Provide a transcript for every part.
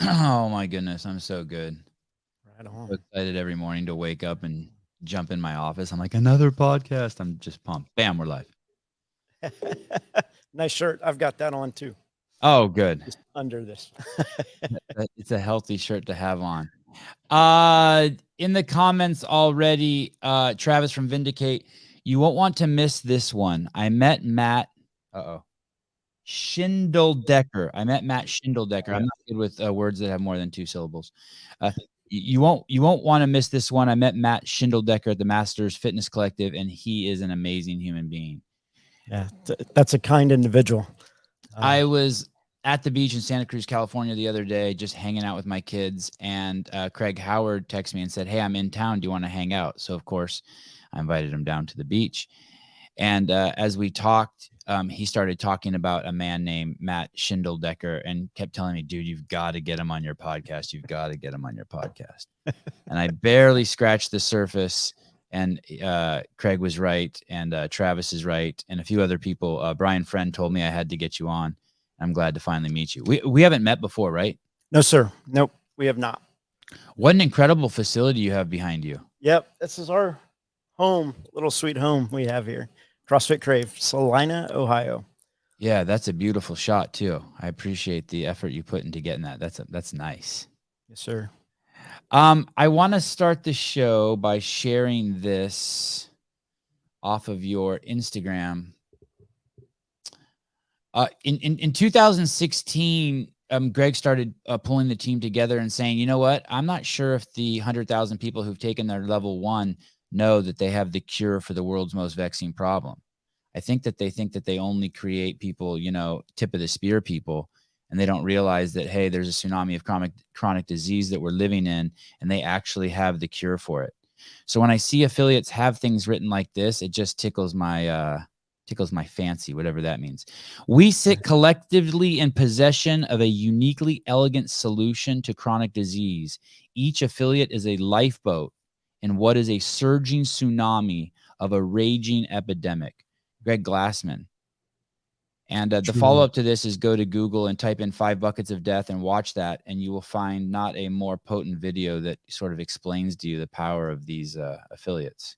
Oh my goodness, I'm so good. Right So on. excited every morning to wake up and jump in my office. I'm like, another podcast. I'm just pumped. Bam, we're live. Nice shirt. I've got that on too. Oh, good. Just under this. It's a healthy shirt to have on. In the comments already, Travis from Vindicate, you won't want to miss this one. I met Matt. Shindeldecker. I met Matt Shindeldecker. I'm Yeah. not good with words that have more than 2 syllables. You won't want to miss this one. I met Matt Shindeldecker at the Masters Fitness Collective, and he is an amazing human being. Yeah. That's a kind individual. I was at the beach in Santa Cruz, California the other day, just hanging out with my kids, and Craig Howard texted me and said, "Hey, I'm in town. Do you want to hang out?" So of course, I invited him down to the beach. And as we talked, he started talking about a man named Matt Shindeldecker and kept telling me, dude, you've got to get him on your podcast. You've got to get him on your podcast. And I barely scratched the surface. And Craig was right. And Travis is right. And a few other people. Brian Friend told me I had to get you on. I'm glad to finally meet you. We haven't met before, right? No, sir. Nope. We have not. What an incredible facility you have behind you. Yep. This is our home, little sweet home we have here. CrossFit Crave, Celina, Ohio. Yeah, that's a beautiful shot too. I appreciate the effort you put into getting that. That's nice. Yes, sir. I want to start the show by sharing this off of your Instagram. In 2016, Greg started pulling the team together and saying, you know what? I'm not sure if the 100,000 people who've taken their level 1 know that they have the cure for the world's most vexing problem. I think that they only create people, tip of the spear people, and they don't realize that, hey, there's a tsunami of chronic disease that we're living in, and they actually have the cure for it. So when I see affiliates have things written like this, it just tickles my fancy, whatever that means. We sit collectively in possession of a uniquely elegant solution to chronic disease. Each affiliate is a lifeboat in what is a surging tsunami of a raging epidemic. Greg Glassman. And the follow-up to this is go to Google and type in 5 buckets of death and watch that, and you will find not a more potent video that sort of explains to you the power of these affiliates.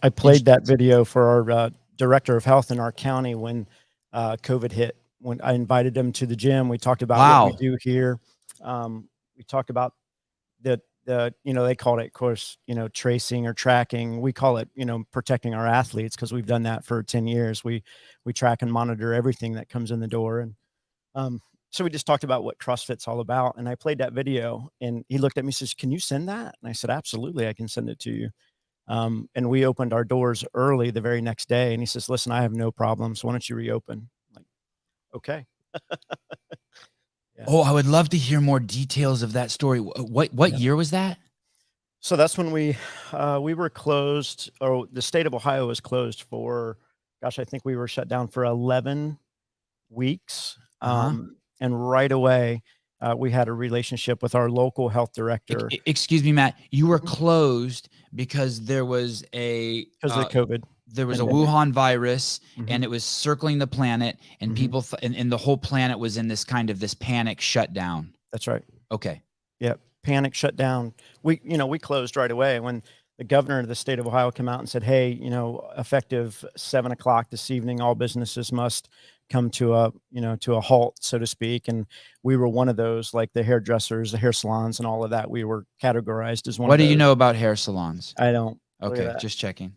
I played that video for our director of health in our county when COVID hit. When I invited him to the gym, we talked about what we do here. We talked about the they called it, of course, tracing or tracking. We call it, protecting our athletes, because we've done that for 10 years. We track and monitor everything that comes in the door. And so we just talked about what CrossFit's all about. And I played that video, and he looked at me and says, "Can you send that?" And I said, "Absolutely, I can send it to you." And we opened our doors early the very next day. And he says, "Listen, I have no problems. Why don't you reopen?" I'm like, okay. Yeah. Oh, I would love to hear more details of that story. What year was that? So that's when we were closed, or the state of Ohio was closed for, gosh, I think we were shut down for 11 weeks. And right away, we had a relationship with our local health director. Excuse me, Matt. You were closed because there was because of the COVID. There was a Wuhan virus, and it was circling the planet, and people and the whole planet was in this panic shutdown. That's right. Okay. Yep. Panic shutdown. We closed right away when the governor of the state of Ohio came out and said, "Hey, effective 7:00 this evening, all businesses must come to a halt, so to speak." And we were one of those, like the hairdressers, the hair salons, and all of that. We were categorized as one. What do you know about hair salons? I don't. Okay, just checking.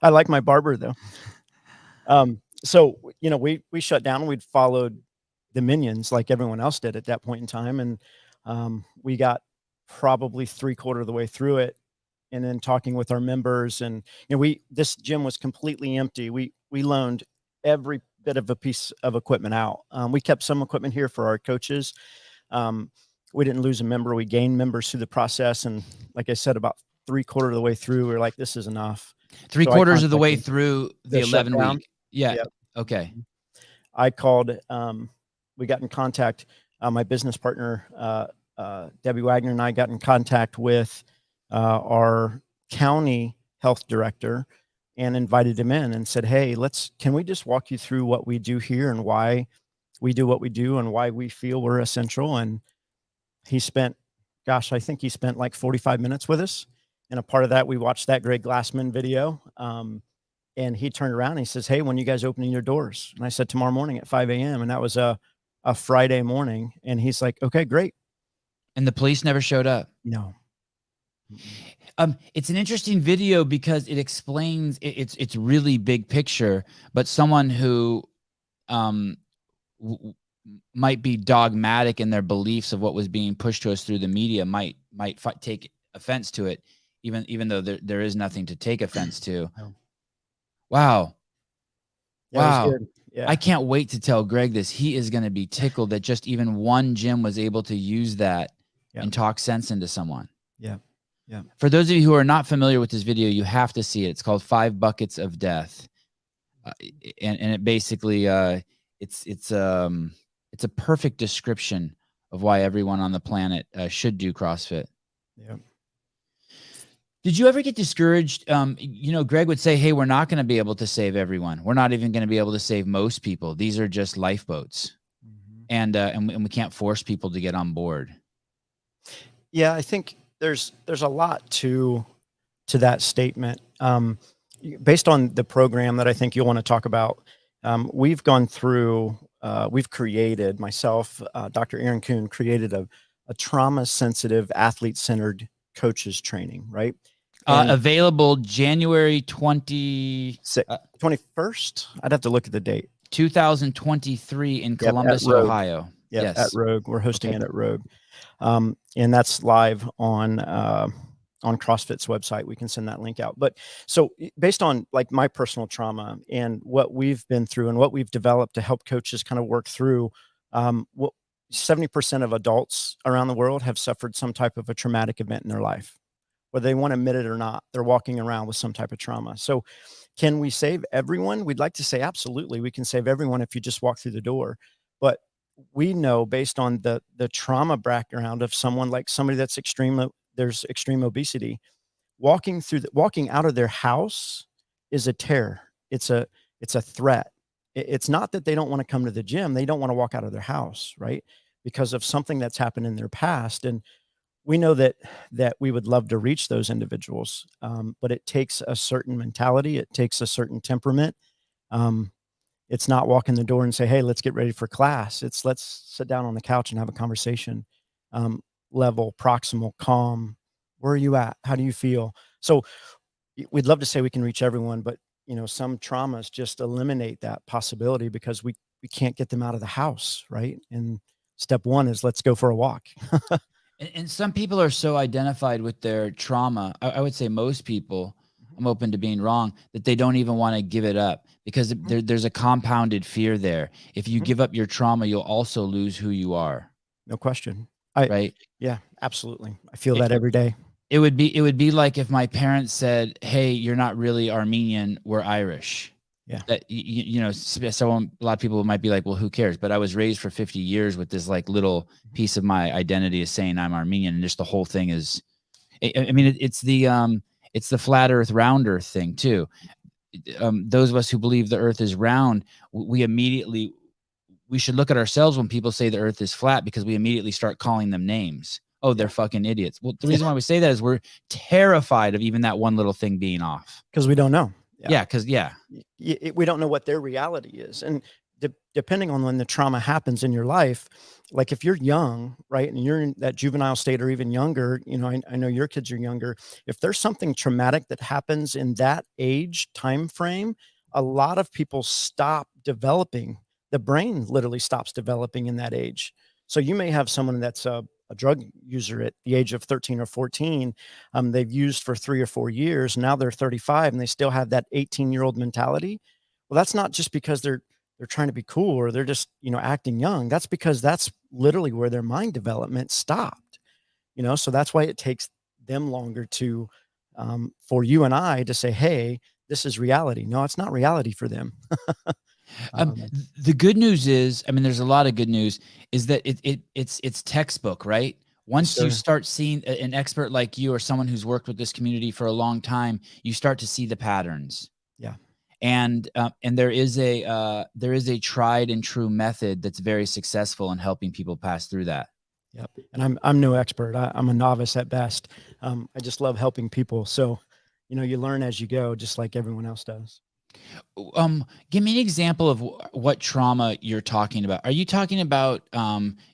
I like my barber though. So we shut down. We'd followed the minions like everyone else did at that point in time, and we got probably 3/4 of the way through it, and then talking with our members, and this gym was completely empty. We loaned every bit of a piece of equipment out. We kept some equipment here for our coaches. We didn't lose a member. We gained members through the process, and like I said, about 3/4 of the way through, we were like, "This is enough." 3/4 of the way through the 11 week. Yeah. Yep. Okay. I called. We got in contact. My business partner, Debbie Wagner, and I got in contact with our county health director and invited him in and said, "Hey, can we just walk you through what we do here and why we do what we do and why we feel we're essential?" And he spent, gosh, I think he spent like 45 minutes with us. And a part of that, we watched that Greg Glassman video. And he turned around and he says, "Hey, when you guys opening your doors?" And I said, "Tomorrow morning at 5 a.m." And that was a Friday morning. And he's like, "Okay, great." And the police never showed up. No. It's an interesting video because it explains it's really big picture, but someone who might be dogmatic in their beliefs of what was being pushed to us through the media might take offense to it, even though there is nothing to take offense to. No. Wow. Yeah, wow. Yeah. I can't wait to tell Greg this. He is going to be tickled that just even one gym was able to use that and talk sense into someone. Yeah. Yeah. For those of you who are not familiar with this video, you have to see it. It's called 5 Buckets of Death. And it basically, it's a perfect description of why everyone on the planet should do CrossFit. Yeah. Did you ever get discouraged? Greg would say, "Hey, we're not going to be able to save everyone. We're not even going to be able to save most people. These are just lifeboats." Mm-hmm. And we can't force people to get on board. Yeah, I think there's a lot to that statement. Based on the program that I think you'll want to talk about, we've gone through, we've created, myself, Dr. Aaron Kuhn created a trauma-sensitive, athlete-centered coaches training, right? Available January 21st. I'd have to look at the date. 2023 in Columbus, Ohio. Yes, at Rogue. We're hosting it at Rogue. And that's live on CrossFit's website. We can send that link out. But so based on like my personal trauma and what we've been through and what we've developed to help coaches kind of work through, 70% of adults around the world have suffered some type of a traumatic event in their life. Whether they want to admit it or not, they're walking around with some type of trauma. So can we save everyone? We'd like to say absolutely. We can save everyone if you just walk through the door. But we know based on the trauma background of someone like somebody that's there's extreme obesity, walking out of their house is a terror. It's a threat. It's not that they don't want to come to the gym. They don't want to walk out of their house, right? Because of something that's happened in their past. And we know that we would love to reach those individuals, but it takes a certain mentality. It takes a certain temperament. It's not walk in the door and say, "Hey, let's get ready for class." It's let's sit down on the couch and have a conversation. Level, proximal, calm. Where are you at? How do you feel? So we'd love to say we can reach everyone, but some traumas just eliminate that possibility because we can't get them out of the house, right? And step one is let's go for a walk. And some people are so identified with their trauma. I would say most people, I'm open to being wrong, that they don't even want to give it up because there's a compounded fear there. If you give up your trauma, you'll also lose who you are. No question. Right? Yeah, absolutely. I feel that every day. It would be like if my parents said, "Hey, you're not really Armenian, we're Irish." Yeah. That, so a lot of people might be like, "Well, who cares?" But I was raised for 50 years with this like little piece of my identity is saying I'm Armenian, and just the whole thing is, I mean, it's the flat Earth, round Earth thing too. Those of us who believe the Earth is round, we should look at ourselves when people say the Earth is flat because we immediately start calling them names. Oh, they're fucking idiots. Well, the reason why we say that is we're terrified of even that one little thing being off. Because we don't know. We don't know what their reality is. And depending on when the trauma happens in your life, like if you're young, right, and you're in that juvenile state or even younger, I know your kids are younger. If there's something traumatic that happens in that age time frame, a lot of people stop developing. The brain literally stops developing in that age. So you may have someone that's a drug user at the age of 13 or 14. They've used for 3 or 4 years. Now they're 35 and they still have that 18-year-old mentality. Well, that's not just because they're trying to be cool or they're just, acting young. That's because that's literally where their mind development stopped, so that's why it takes them longer to, for you and I to say, "Hey, this is reality." No, it's not reality for them. The good news is, I mean, there's a lot of good news, is that it's textbook, right? Once you start seeing an expert like you or someone who's worked with this community for a long time, you start to see the patterns. Yeah. And there is a tried and true method that's very successful in helping people pass through that. Yep. And I'm no expert. I'm a novice at best. I just love helping people. So, you learn as you go, just like everyone else does. Give me an example of what trauma you're talking about. Are you talking about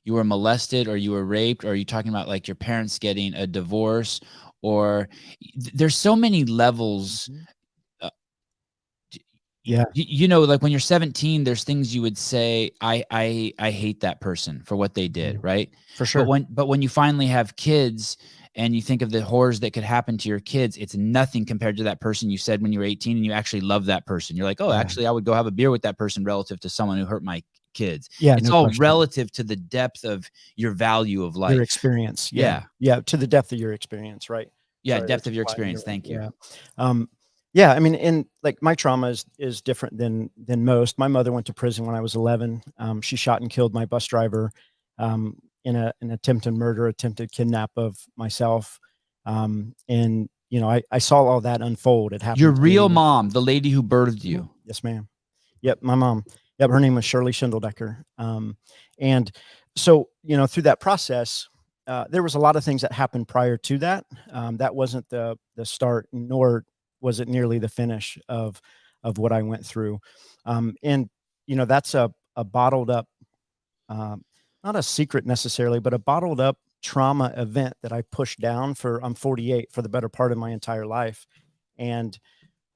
you were molested or you were raped, or are you talking about like your parents getting a divorce, or there's so many levels. Yeah. Like when you're 17, there's things you would say, I hate that person for what they did, right? For sure. But when you finally have kids and you think of the horrors that could happen to your kids, it's nothing compared to that person you said when you were 18 and you actually love that person. You're like, oh, actually, I would go have a beer with that person relative to someone who hurt my kids. Yeah. It's no all question. relative to the depth of your value of life. Your experience. Yeah. Yeah. To the depth of your experience. Right. Yeah. Sorry, Depth of your experience. Thank you. Yeah. Yeah, I mean, and like my trauma is different than most. My mother went to prison when I was 11. She shot and killed my bus driver in an attempted murder, attempted kidnap of myself. And I saw all that unfold. It happened. Your real mom, the lady who birthed you. Yes, ma'am. Yep, my mom. Yep, her name was Shindeldecker. And so through that process, there was a lot of things that happened prior to that. That wasn't the start, nor was it nearly the finish of what I went through. And that's a bottled up, not a secret necessarily, but a bottled up trauma event that I pushed down I'm 48 for the better part of my entire life. And,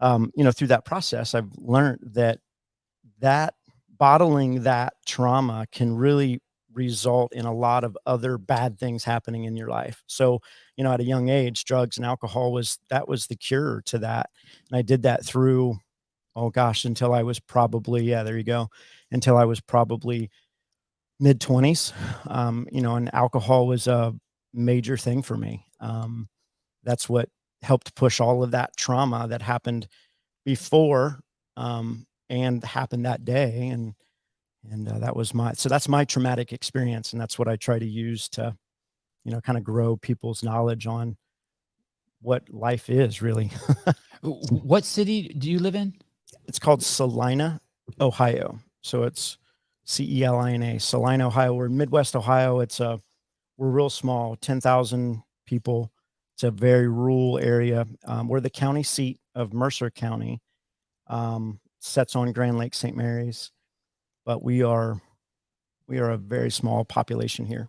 through that process, I've learned that bottling that trauma can really result in a lot of other bad things happening in your life. So, at a young age, drugs and alcohol was the cure to that. And I did that through, oh gosh, until I was probably, there you go, until I was probably mid 20s. And alcohol was a major thing for me. That's what helped push all of that trauma that happened before, and happened that day. And that's my traumatic experience. And that's what I try to use to, kind of grow people's knowledge on what life is really. What city do you live in? It's called Celina, Ohio. So it's Celina, Celina, Ohio. We're in Midwest Ohio. We're real small, 10,000 people. It's a very rural area. We're the county seat of Mercer County. Sets on Grand Lake, St. Mary's, but we are a very small population here.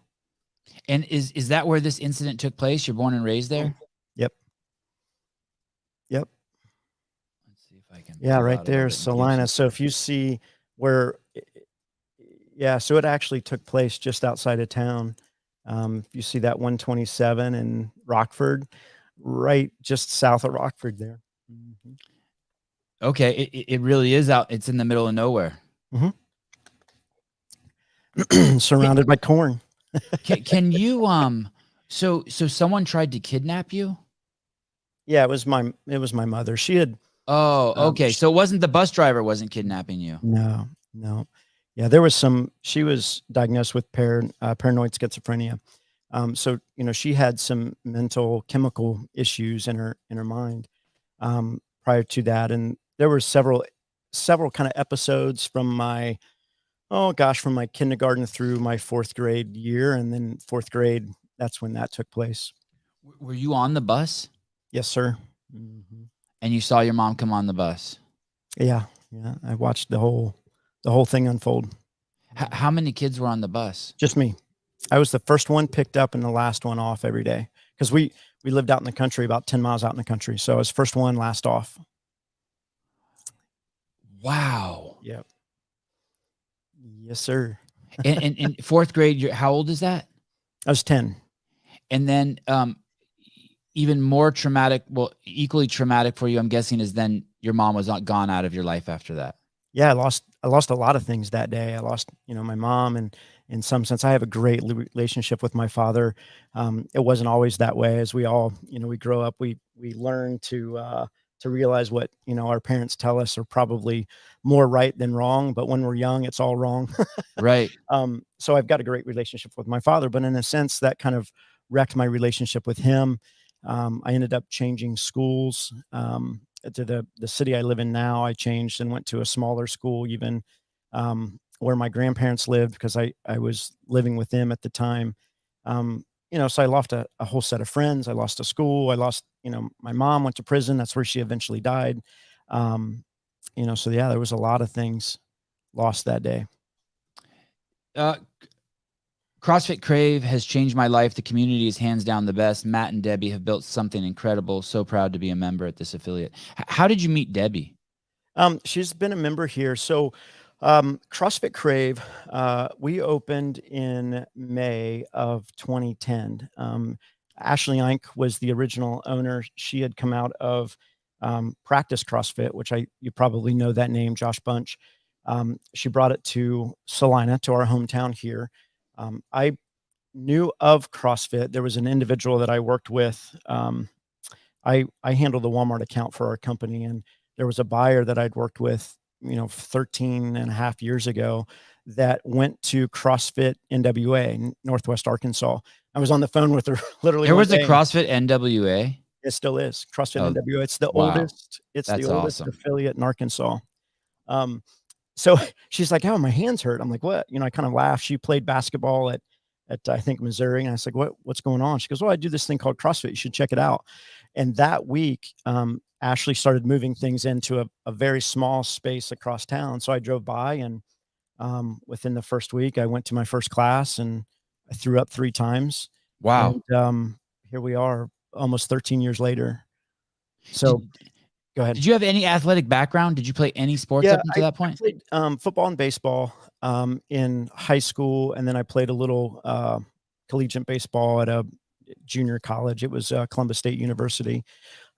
And is that where this incident took place? You're born and raised there? Yep. Let's see if I can. Yeah, right there, Celina. So if you see where, so it actually took place just outside of town. If you see that 127 in Rockford, right just south of Rockford there. Mm-hmm. Okay, it really is out. It's in the middle of nowhere. Mm-hmm. Surrounded by corn. Can you so someone tried to kidnap you? Yeah, it was my mother. She had. Oh, okay. So it wasn't the bus driver wasn't kidnapping you. No. Yeah, there was she was diagnosed with paranoid schizophrenia. So she had some mental chemical issues in her mind prior to that, and there were several kind of episodes from my kindergarten through my 4th grade year. And then 4th grade, that's when that took place. Were you on the bus? Yes, sir. Mm-hmm. And you saw your mom come on the bus? Yeah. I watched the whole thing unfold. How many kids were on the bus? Just me. I was the first one picked up and the last one off every day. Because we lived out in the country, about 10 miles out in the country. So I was first one, last off. Wow. Yep. Yes, sir. And in 4th grade, how old is that? I was 10. And then even more traumatic, equally traumatic for you, I'm guessing, is then your mom was not gone out of your life after that. Yeah, I lost a lot of things that day. I lost, my mom, and in some sense, I have a great relationship with my father. It wasn't always that way. As we all, we grow up, we learn to realize what, our parents tell us are probably more right than wrong. But when we're young, it's all wrong. Right. So I've got a great relationship with my father, but in a sense that kind of wrecked my relationship with him. I ended up changing schools, to the city I live in now. I changed and went to a smaller school, even, where my grandparents lived, because I was living with them at the time. So I lost a whole set of friends. I lost a school. I lost, my mom went to prison. That's where she eventually died. So yeah, there was a lot of things lost that day. CrossFit Crave has changed my life. The community is hands down the best. Matt and Debbie have built something incredible. So proud to be a member at this affiliate. How did you meet Debbie? She's been a member here. So CrossFit Crave, we opened in May of 2010. Ashley Ink was the original owner. She had come out of Practice CrossFit, which you probably know that name, Josh Bunch. She brought it to Celina, to our hometown here. I knew of CrossFit. There was an individual that I worked with. I handled the Walmart account for our company, and there was a buyer that I'd worked with, 13 and a half years ago that went to CrossFit NWA, Northwest Arkansas. I was on the phone with her literally. There was a CrossFit NWA. It still is CrossFit NWA. It's the oldest. It's the oldest affiliate in Arkansas. So she's like, "Oh, my hands hurt." I'm like, "What?" I kind of laughed. She played basketball at I think Missouri, and I was like, "What's going on?" She goes, "Well, I do this thing called CrossFit. You should check it out." And that week, Ashley started moving things into a very small space across town. So I drove by, and within the first week, I went to my first class, and I threw up 3 times. Wow! And here we are, almost 13 years later. So. Go ahead. Did you have any athletic background? Did you play any sports up until that point? I played football and baseball in high school, and then I played a little collegiate baseball at a junior college. It was Columbus State University.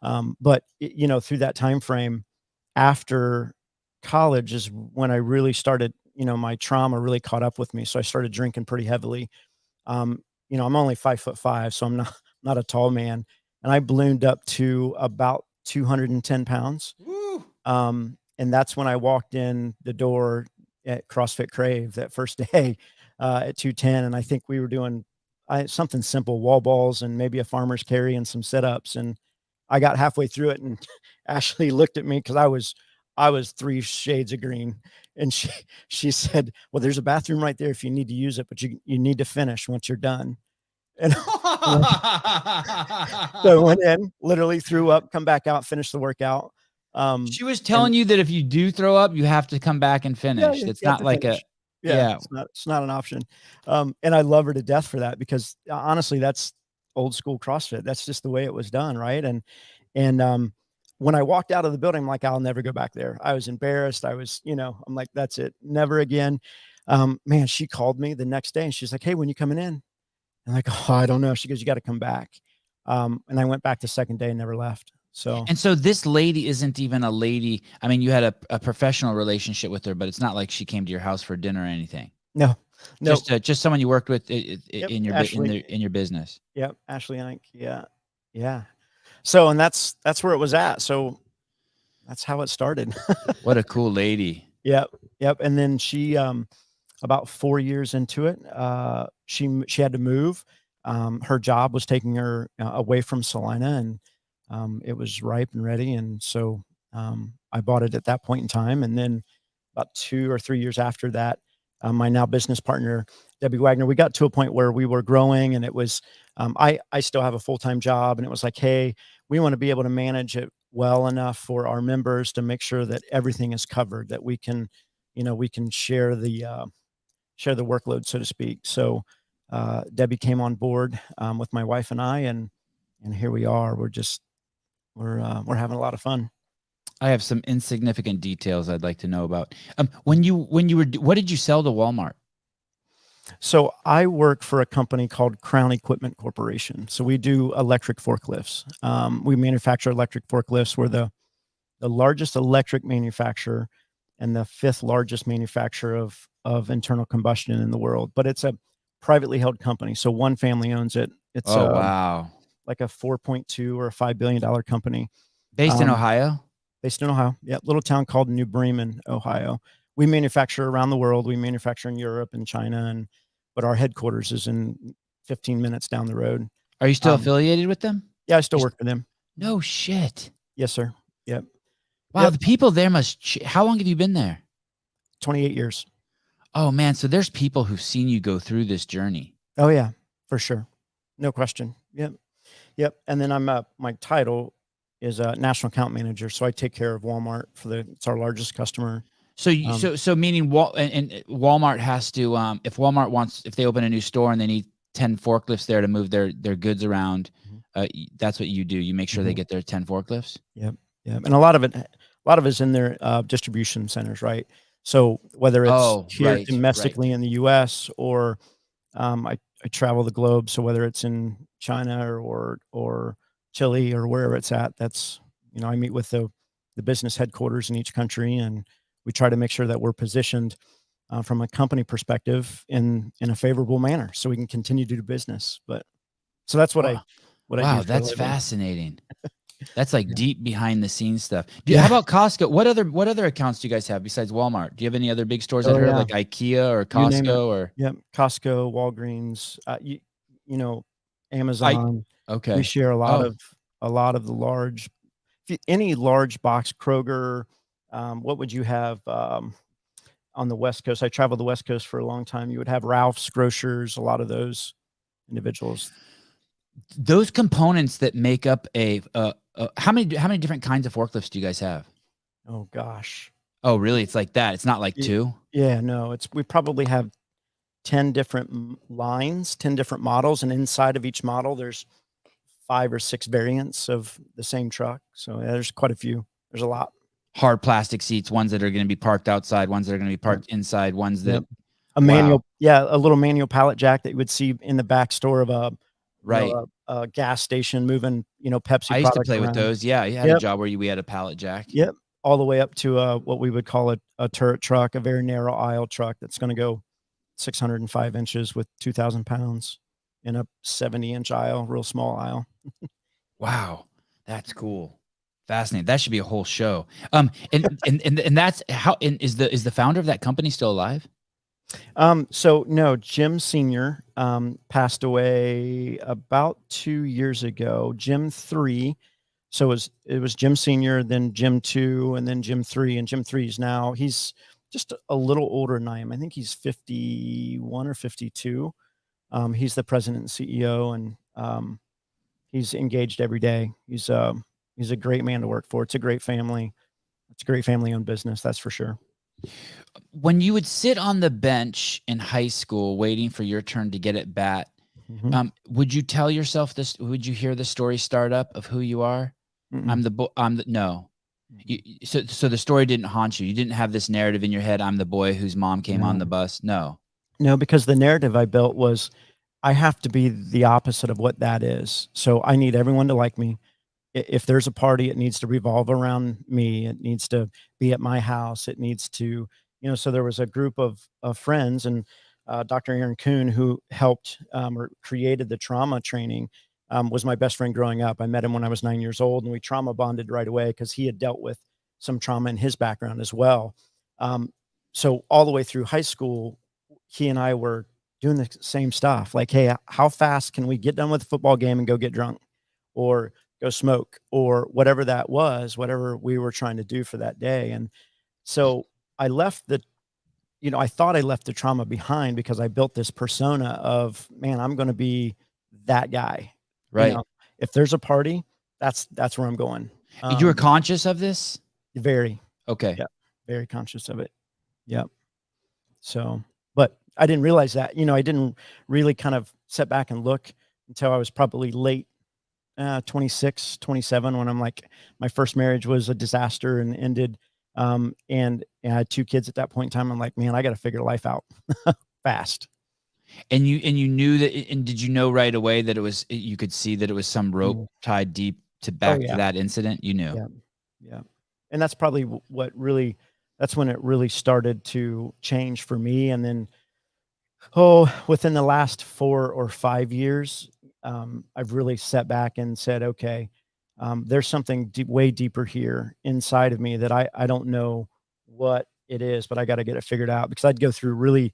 But through that time frame, after college is when I really started. My trauma really caught up with me, so I started drinking pretty heavily. I'm only 5'5", so I'm not a tall man, and I ballooned up to about 210 pounds. And that's when I walked in the door at CrossFit Crave that first day at 210. And I think we were doing something simple, wall balls and maybe a farmer's carry and some sit-ups. And I got halfway through it, and Ashley looked at me because I was 3 shades of green. And she said, "Well, there's a bathroom right there if you need to use it, but you need to finish once you're done." And so I went in, literally threw up, come back out, finish the workout. She was telling you that if you do throw up, you have to come back and finish. It's not like it's not an option. And I love her to death for that, because honestly, that's old school CrossFit. That's just the way it was done. Right. And when I walked out of the building, I'm like, I'll never go back there. I was embarrassed. I was, I'm like, that's it. Never again. Man, she called me the next day and she's like, "Hey, when you coming in?" I'm like, "Oh, I don't know." She goes, "You got to come back." And I went back the second day and never left. So this lady isn't even a lady. I mean, you had a professional relationship with her, but it's not like she came to your house for dinner or anything. No. Just someone you worked with in your business. Yep. Ashley Ink. Yeah. Yeah. So, and that's where it was at. So that's how it started. What a cool lady. Yep. Yep. And then she, about 4 years into it, she had to move. Her job was taking her away from Celina, and it was ripe and ready. And so I bought it at that point in time. And then about 2 or 3 years after that, my now business partner, Debbie Wagner, we got to a point where we were growing, and it was, I still have a full-time job, and it was like, hey, we want to be able to manage it well enough for our members to make sure that everything is covered, that we can, we can share the workload, so to speak. So Debbie came on board with my wife and I, and here we are. We're having a lot of fun. I have some insignificant details I'd like to know about. What did you sell to Walmart? So I work for a company called Crown Equipment Corporation. So we do electric forklifts. We manufacture electric forklifts. We're the largest electric manufacturer and the 5th largest manufacturer of internal combustion in the world. But it's a privately held company. So one family owns it. It's wow. Like a $4.2 or a $5 billion company. Based in Ohio? Based in Ohio. Yeah. Little town called New Bremen, Ohio. We manufacture around the world. We manufacture in Europe and China, but our headquarters is in 15 minutes down the road. Are you still affiliated with them? Yeah, I still work for them. No shit. Yes, sir. Yep. Wow. Yep. The people there how long have you been there? 28 years. Oh man. So there's people who've seen you go through this journey. Oh yeah. For sure. No question. Yep. Yep. And then my title is a national account manager. So I take care of Walmart it's our largest customer. So meaning and Walmart has to, if they open a new store and they need 10 forklifts there to move their goods around, that's what you do. You make sure they get their 10 forklifts. Yep. Yep. And a lot of it's in their distribution centers, right? So whether it's here domestically in the US or I travel the globe. So whether it's in China or Chile or wherever it's at, that's, I meet with the business headquarters in each country, and we try to make sure that we're positioned from a company perspective in a favorable manner so we can continue to do business. So that's what I do. Wow, that's fascinating. That's like deep behind the scenes stuff. How about Costco? What other accounts do you guys have besides Walmart? Do you have any other big stores that are like IKEA or Costco or? Yep. Costco, Walgreens, Amazon. We share a lot of the large, any large box, Kroger. What would you have on the West Coast? I traveled the West Coast for a long time. You would have Ralph's, Grocers, a lot of those individuals. Those components that make up how many different kinds of forklifts do you guys have? Oh gosh. Oh, really? It's like that. It's not like two? Yeah, no, we probably have 10 different lines, 10 different models. And inside of each model, there's 5 or 6 variants of the same truck. So there's quite a few. There's a lot. Hard plastic seats, ones that are going to be parked outside, ones that are going to be parked inside, ones that a manual, a little manual pallet jack that you would see in the back store of a gas station moving, Pepsi. I used to play with those. Yeah, you had a job where we had a pallet jack. Yep, all the way up to what we would call a turret truck, a very narrow aisle truck that's going to go 605 inches with 2,000 pounds in a 70-inch aisle, real small aisle. Wow, that's cool. Fascinating. That should be a whole show. And that's how. And is the founder of that company still alive? So no, Jim Sr. Passed away about 2 years ago. Jim 3. So it was Jim Sr., then Jim 2, and then Jim 3. And Jim 3 is now, he's just a little older than I am. I think he's 51 or 52. He's the president and CEO, and he's engaged every day. He's a great man to work for. It's a great family. It's a great family-owned business, that's for sure. When you would sit on the bench in high school waiting for your turn to get at bat, would you tell yourself this? Would you hear the story start up of who you are? No. So the story didn't haunt you. You didn't have this narrative in your head. I'm the boy whose mom came on the bus. No, because the narrative I built was I have to be the opposite of what that is. So I need everyone to like me. If there's a party, it needs to revolve around me. It needs to be at my house. It needs to, so there was a group of friends, and Dr. Aaron Kuhn, who helped or created the trauma training, was my best friend growing up. I met him when I was 9 years old, and we trauma bonded right away because he had dealt with some trauma in his background as well. So all the way through high school, he and I were doing the same stuff. Like, hey, how fast can we get done with the football game and go get drunk or go smoke or whatever that was, whatever we were trying to do for that day. And so I left I thought I left the trauma behind because I built this persona of, man, I'm going to be that guy. Right. If there's a party, that's where I'm going. You were conscious of this? Very. Okay. Yeah. Very conscious of it. Yep. So, but I didn't realize that, I didn't really kind of sit back and look until I was probably late 26, 27, when I'm like, my first marriage was a disaster and ended. And I had 2 kids at that point in time. I'm like, man, I got to figure life out fast. And you knew that, and did you know right away that you could see that it was some rope tied deep to that incident? You knew. Yeah. And that's probably that's when it really started to change for me. And then, within the last 4 or 5 years, I've really sat back and said, okay, there's something way deeper here inside of me that I don't know what it is, but I got to get it figured out, because I'd go through really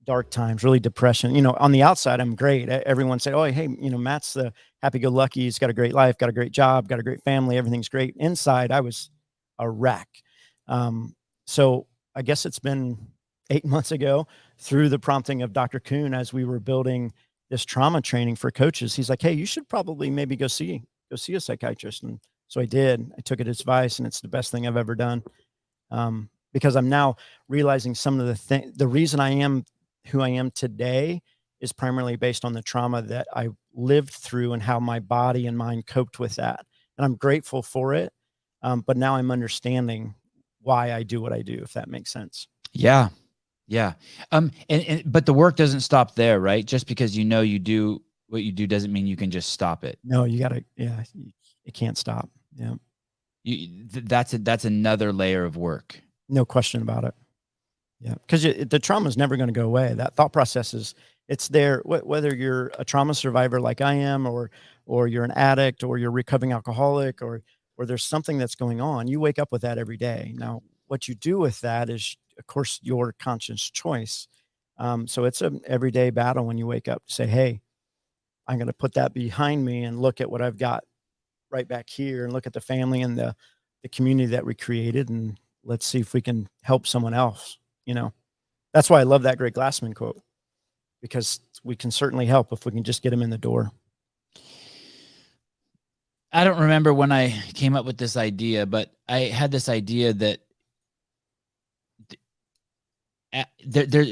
dark times, really depression. On the outside, I'm great. Everyone said, oh, hey, Matt's the happy-go-lucky. He's got a great life, got a great job, got a great family. Everything's great. Inside, I was a wreck. So I guess it's been 8 months ago, through the prompting of Dr. Kuhn, as we were building this trauma training for coaches. He's like, hey, you should probably maybe go see a psychiatrist. And so I did. I took his advice, and it's the best thing I've ever done. Because I'm now realizing some of the reason I am who I am today is primarily based on the trauma that I lived through and how my body and mind coped with that. And I'm grateful for it. But now I'm understanding why I do what I do, if that makes sense. Yeah. Yeah. But the work doesn't stop there, right? Just because you do what you do doesn't mean you can just stop it. No, you gotta, it can't stop. Yeah. That's another layer of work. No question about it. Yeah. Because the trauma is never going to go away. That thought process it's there, whether you're a trauma survivor like I am, or you're an addict, or you're a recovering alcoholic, or there's something that's going on. You wake up with that every day. Now, what you do with that is, of course, your conscious choice. So it's an everyday battle when you wake up to say, hey, I'm going to put that behind me and look at what I've got right back here, and look at the family and the community that we created, and let's see if we can help someone else. That's why I love that Greg Glassman quote, because we can certainly help if we can just get them in the door. I don't remember when I came up with this idea, but I had this idea that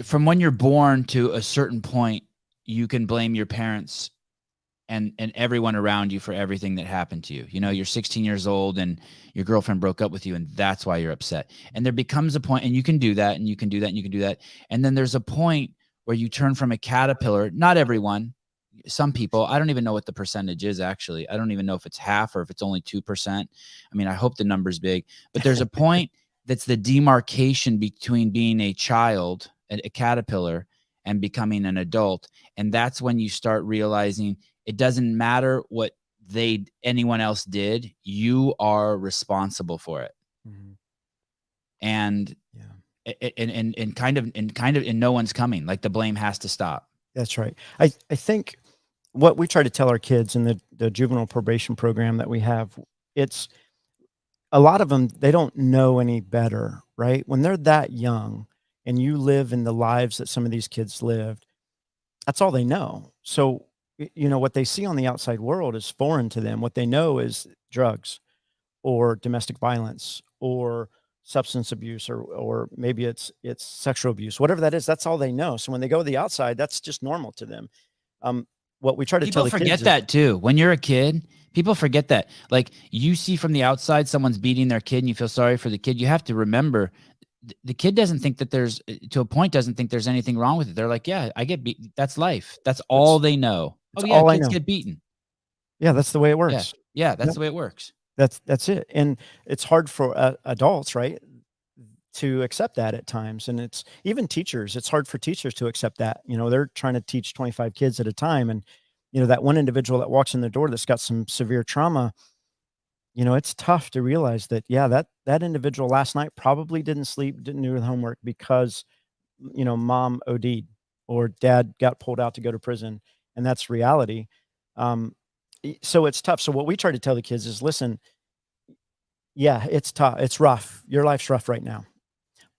from when you're born to a certain point, you can blame your parents and everyone around you for everything that happened to you. You're 16 years old and your girlfriend broke up with you, and that's why you're upset. And there becomes a point, and you can do that, and you can do that, and you can do that. And then there's a point where you turn from a caterpillar. Not everyone, some people, I don't even know what the percentage is, actually. I don't even know if it's half or if it's only 2%. I mean, I hope the number's big, but there's a point that's the demarcation between being a child, a caterpillar, and becoming an adult. And that's when you start realizing it doesn't matter what anyone else did. You are responsible for it. Mm-hmm. And kind of in no one's coming. Like, the blame has to stop. That's right. I think what we try to tell our kids in the juvenile probation program that we have, it's a lot of them, they don't know any better, right? When they're that young and you live in the lives that some of these kids lived, that's all they know. So, what they see on the outside world is foreign to them. What they know is drugs or domestic violence or substance abuse, or maybe it's sexual abuse, whatever that is. That's all they know. So when they go to the outside, that's just normal to them. What we try to tell the kids, people forget that too. When you're a kid, people forget that. Like, you see from the outside someone's beating their kid and you feel sorry for the kid. You have to remember, the kid doesn't think that there's anything wrong with it. They're like, yeah, I get beat. That's life. That's all they know. Oh yeah, kids get beaten. Yeah, that's the way it works. Yeah, that's the way it works. That's it. And it's hard for adults, right, to accept that at times. And it's even teachers. It's hard for teachers to accept that. They're trying to teach 25 kids at a time. And, that one individual that walks in the door that's got some severe trauma, it's tough to realize that, yeah, that individual last night probably didn't sleep, didn't do the homework because, mom OD'd or dad got pulled out to go to prison. And that's reality. So it's tough. So what we try to tell the kids is, listen, yeah, it's tough. It's rough. Your life's rough right now.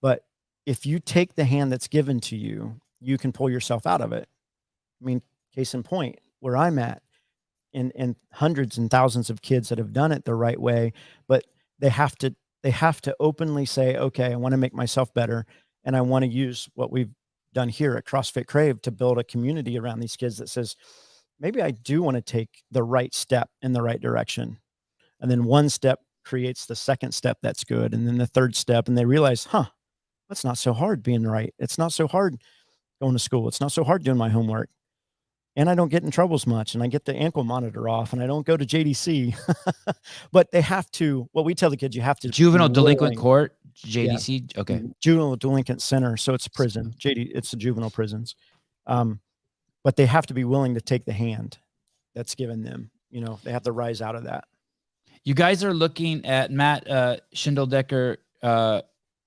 But if you take the hand that's given to you, you can pull yourself out of it. I mean, case in point, where I'm at, and hundreds and thousands of kids that have done it the right way, but they have to openly say, okay, I want to make myself better. And I want to use what we've done here at CrossFit Crave to build a community around these kids that says, maybe I do want to take the right step in the right direction. And then one step creates the second step that's good. And then the third step, and they realize, that's not so hard being right. It's not so hard going to school. It's not so hard doing my homework. And I don't get in trouble as much. And I get the ankle monitor off, and I don't go to JDC. But they have to, what we tell the kids, you have to. Juvenile Delinquent Court, JDC. Yeah. Okay. Juvenile Delinquent Center. So it's prison. It's the juvenile prisons. But they have to be willing to take the hand that's given them. They have to rise out of that. You guys are looking at Matt Shindeldecker,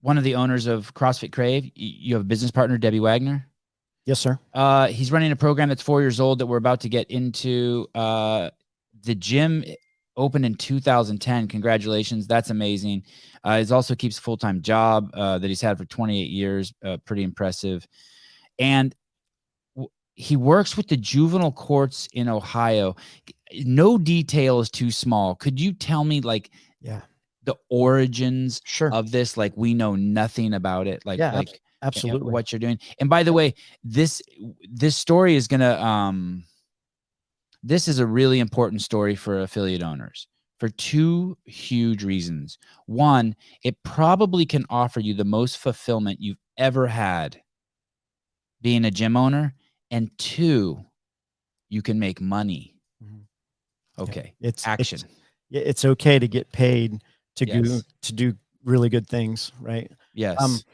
one of the owners of CrossFit Crave. You have a business partner, Debbie Wagner. Yes, sir. He's running a program that's 4 years old that we're about to get into. The gym opened in 2010. Congratulations. That's amazing. He also keeps a full-time job that he's had for 28 years. Pretty impressive. And he works with the juvenile courts in Ohio. No detail is too small. Could you tell me like the origins of this? Like we know nothing about it. Like absolutely what you're doing. And by the way, this story is gonna this is a really important story for affiliate owners for two huge reasons. One, it probably can offer you the most fulfillment you've ever had being a gym owner. And two, you can make money. Okay. It's action. It's okay to get paid to do really good things. Right. Yes.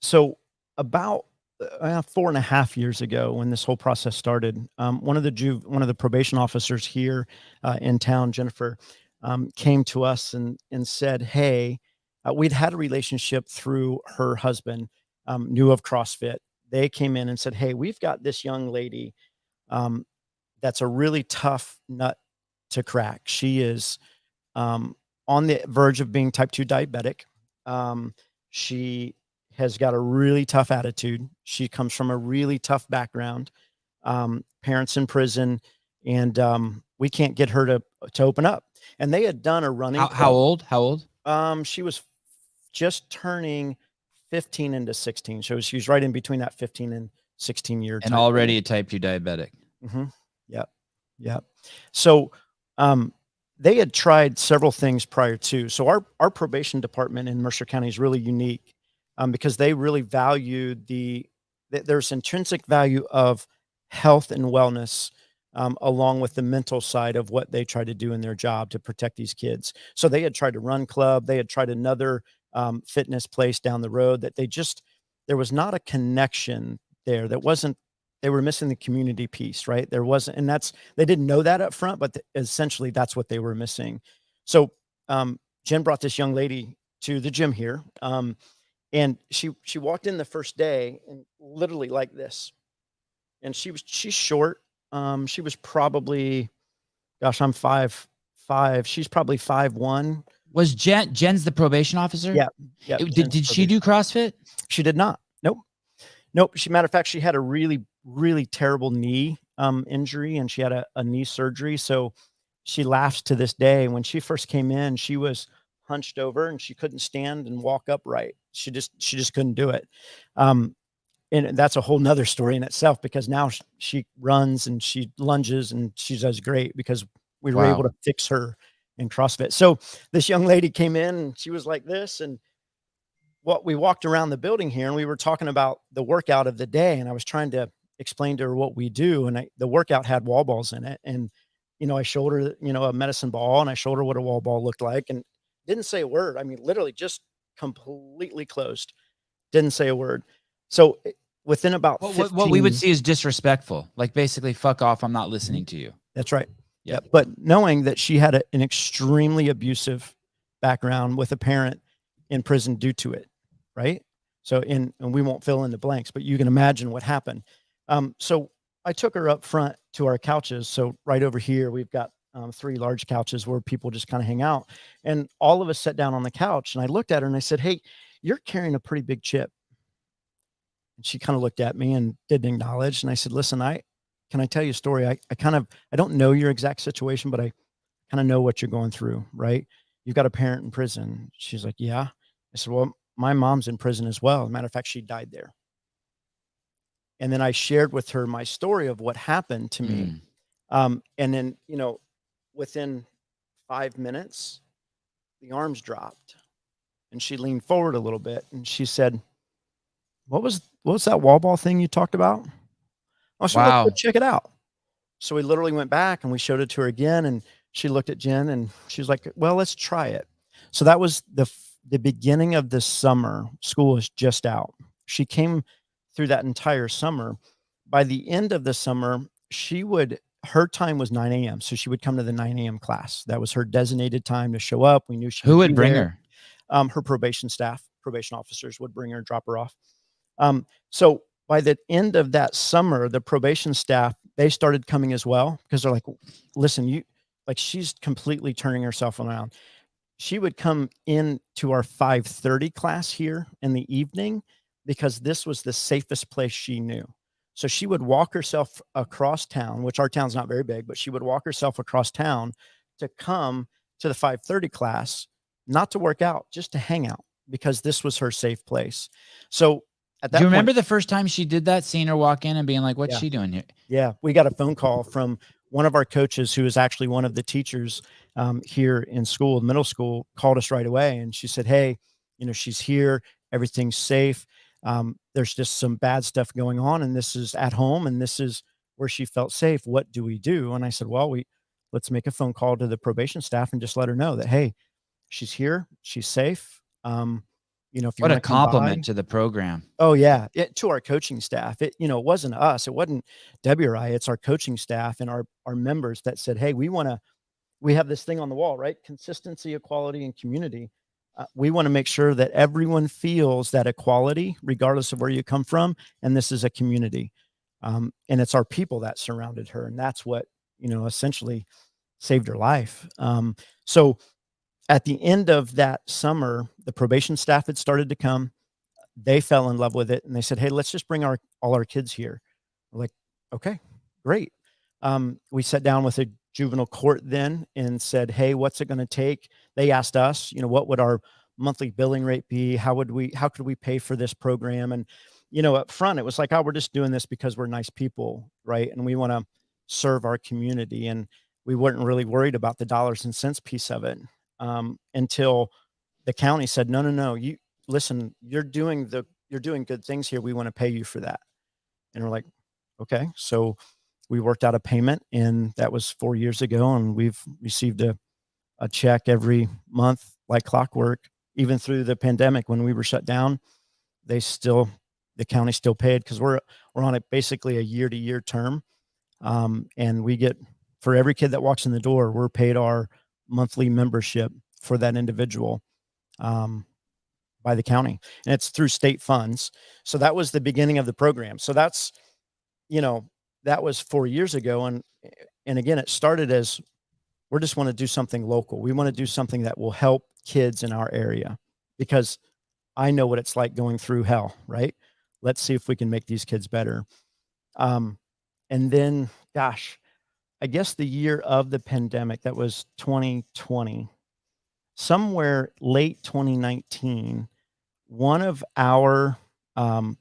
So about 4.5 years ago, when this whole process started, one of the probation officers here in town, Jennifer, came to us and said, hey, we'd had a relationship through her husband, knew of CrossFit. They came in and said, hey, we've got this young lady that's a really tough nut to crack. She is on the verge of being type 2 diabetic. She has got a really tough attitude. She comes from a really tough background, parents in prison, and we can't get her to open up. And they had done a running. How old? She was just turning 15 into 16. So she was right in between that 15 and 16 year. And already a type 2 diabetic. Yep. So they had tried several things prior to. So our probation department in Mercer County is really unique because they really value there's intrinsic value of health and wellness along with the mental side of what they try to do in their job to protect these kids. So they had tried to run club. They had tried another fitness place down the road that there was not a connection there. They were missing the community piece, right? There wasn't, and they didn't know that up front, but essentially that's what they were missing. So Jen brought this young lady to the gym here. And she walked in the first day and literally like this. And she's short. She was probably, gosh, I'm 5'5". She's probably 5'1". Was Jen's the probation officer? Yeah. Did she do CrossFit? She did not. Nope. Matter of fact, she had a really, really terrible knee injury, and she had a knee surgery. So she laughs to this day. When she first came in, she was hunched over and she couldn't stand and walk upright. She just couldn't do it. And that's a whole nother story in itself, because now she runs and she lunges and she does great because we were able to fix her in CrossFit. So this young lady came in and she was like this, and we walked around the building here and we were talking about the workout of the day. And I was trying to explain to her what we do. And the workout had wall balls in it. And, I showed her, a medicine ball, and I showed her what a wall ball looked like, and didn't say a word. I mean, literally just completely closed. Didn't say a word. So within about 15, what we would see is disrespectful, like basically fuck off. I'm not listening to you. That's right. Yeah. But knowing that she had an extremely abusive background with a parent in prison due to it. Right. So and we won't fill in the blanks, but you can imagine what happened. So I took her up front to our couches. So right over here, we've got 3 large couches where people just kind of hang out. And all of us sat down on the couch, and I looked at her and I said, hey, you're carrying a pretty big chip. And she kind of looked at me and didn't acknowledge. And I said, listen, can I tell you a story? I don't know your exact situation, but I kind of know what you're going through, right? You've got a parent in prison. She's like, yeah. I said, well, my mom's in prison as well. As a matter of fact, she died there. And then I shared with her my story of what happened to me. And then, within 5 minutes, the arms dropped and she leaned forward a little bit and she said, what was that wall ball thing you talked about? I said, let's go check it out. So we literally went back and we showed it to her again. And she looked at Jen and she was like, well, let's try it. So that was the beginning of the summer. School was just out. She came through that entire summer. By the end of the summer, her time was 9 a.m. So she would come to the 9 a.m. class. That was her designated time to show up. We knew who would bring her? Her probation officers would bring her, drop her off. So by the end of that summer, the probation staff, they started coming as well, because they're like, listen, she's completely turning herself around. She would come in to our 5:30 class here in the evening because this was the safest place she knew. So she would walk herself across town, which our town's not very big, but she would walk herself across town to come to the 5:30 class, not to work out, just to hang out, because this was her safe place. So at that Do you point, remember the first time she did that, seeing her walk in and being like, what's Yeah. she doing here? Yeah, we got a phone call from one of our coaches, who is actually one of the teachers here in school, middle school, called us right away. And she said, hey, she's here. Everything's safe. There's just some bad stuff going on, and this is at home, and this is where she felt safe. What do we do? And I said, well, let's make a phone call to the probation staff and just let her know that, hey, she's here. She's safe. If you What a want to come by. compliment to the program. Oh yeah. To our coaching staff. It wasn't us. It wasn't Debbie or I. It's our coaching staff and our members that said, hey, we have this thing on the wall, right? Consistency, equality, and community. We want to make sure that everyone feels that equality, regardless of where you come from. And this is a community. And it's our people that surrounded her. And that's what, essentially saved her life. So at the end of that summer, the probation staff had started to come. They fell in love with it, and they said, hey, let's just bring all our kids here. We're like, okay, great. We sat down with a juvenile court then and said, hey, what's it going to take? They asked us, what would our monthly billing rate be? How could we pay for this program? And, up front, it was like, oh, we're just doing this because we're nice people, right? And we want to serve our community. And we weren't really worried about the dollars and cents piece of it until the county said, no, listen, you're doing good things here. We want to pay you for that. And we're like, okay. So we worked out a payment, and that was 4 years ago. And we've received a check every month, like clockwork, even through the pandemic. When we were shut down, the county still paid, because we're on basically a year-to-year term. And we get, for every kid that walks in the door, we're paid our monthly membership for that individual. By the county, and it's through state funds. So that was the beginning of the program. So that's, that was 4 years ago. And again, it started as, we just want to do something local. We want to do something that will help kids in our area, because I know what it's like going through hell, right? Let's see if we can make these kids better. And then, gosh, I guess the year of the pandemic, that was 2020, somewhere late 2019, one of our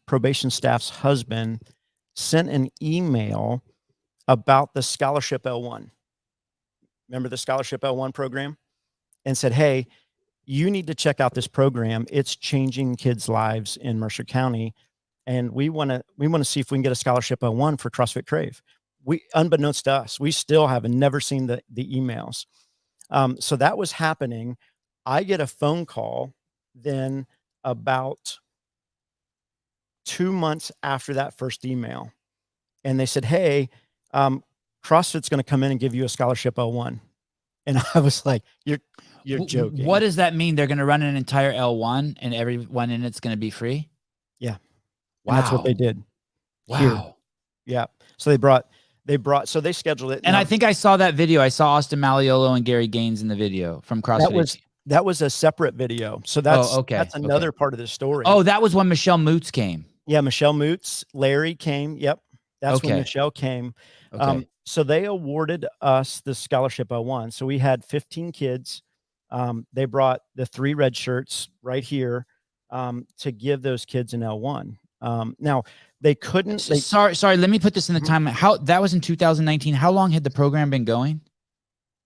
probation staff's husband sent an email about the Scholarship L1. Remember the Scholarship L1 program? And said, hey, you need to check out this program. It's changing kids' lives in Mercer County. And we want to see if we can get a Scholarship L1 for CrossFit Crave. Unbeknownst to us, we still have never seen the emails. So that was happening. I get a phone call then about 2 months after that first email. And they said, hey, CrossFit's going to come in and give you a Scholarship L1. And I was like, you're joking. What does that mean? They're going to run an entire L1 and everyone in it's going to be free? Yeah. Wow. And that's what they did. Wow. Here. Yeah. So so they scheduled it. And I think I saw that video. I saw Austin Malleolo and Gary Gaines in the video from CrossFit. That was a separate video. So that's another part of the story. Oh, that was when Michelle Moots came. Yeah. Michelle Moots, Larry came. Yep. That's when Michelle came. Okay. So they awarded us the Scholarship L1. So we had 15 kids. They brought the 3 red shirts right here to give those kids an L1. Now they couldn't. Sorry. Let me put this in the time. That was in 2019. How long had the program been going?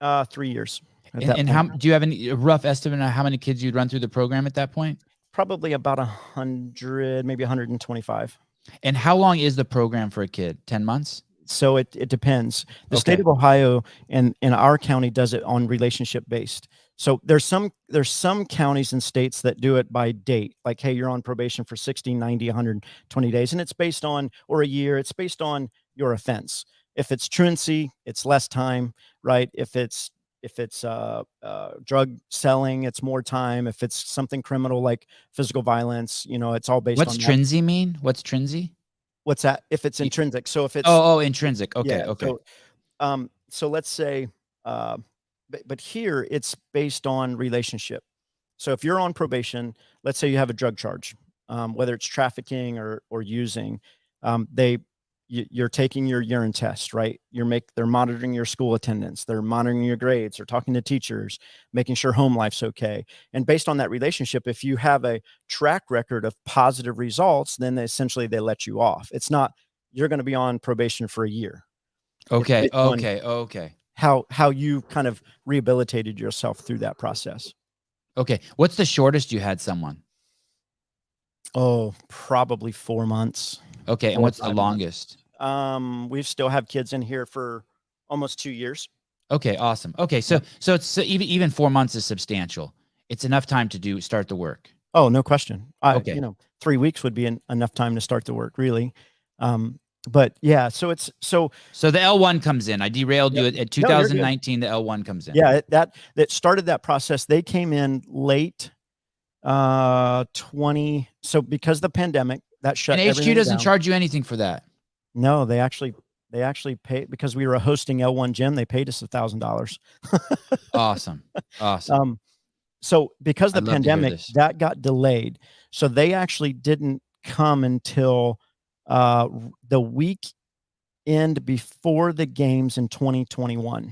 3 years. And how do you have any rough estimate on how many kids you'd run through the program at that point? Probably about 100, maybe 125. And how long is the program for a kid? 10 months? So it depends. The state of Ohio and our county does it on relationship based. So there's some counties and states that do it by date. Like, hey, you're on probation for 60, 90, 120 days. And it's based on, or a year, it's based on your offense. If it's truancy, it's less time, right? If it's drug selling, it's more time. If it's something criminal like physical violence, it's all based on. What's trinsy mean? What's trinsy? What's that? If it's intrinsic. So if it's intrinsic. Okay. Yeah, okay. So let's say, but here it's based on relationship. So if you're on probation, let's say you have a drug charge, whether it's trafficking or using, you're taking your urine test, right? They're monitoring your school attendance. They're monitoring your grades. They're talking to teachers, making sure home life's okay. And based on that relationship, if you have a track record of positive results, then essentially they let you off. It's not, you're going to be on probation for a year. Okay. Okay. How you kind of rehabilitated yourself through that process. Okay. What's the shortest you had someone? Oh, probably 4 months. Okay. And what's the longest? We still have kids in here for almost 2 years. Okay. Awesome. Okay. So it's even 4 months is substantial. It's enough time to start the work. Oh, no question. Okay. 3 weeks would be enough time to start the work, really. But yeah, so the L1 comes in. I derailed you at 2019. The L1 comes in. Yeah, that started that process. They came in late 20. So because of the pandemic, that shut and everything HQ doesn't down. charge you anything for that. No, they actually paid, because we were a hosting L1 gym. They paid us $1,000. Awesome. So because of the pandemic, that got delayed. So they actually didn't come until the weekend before the games in 2021.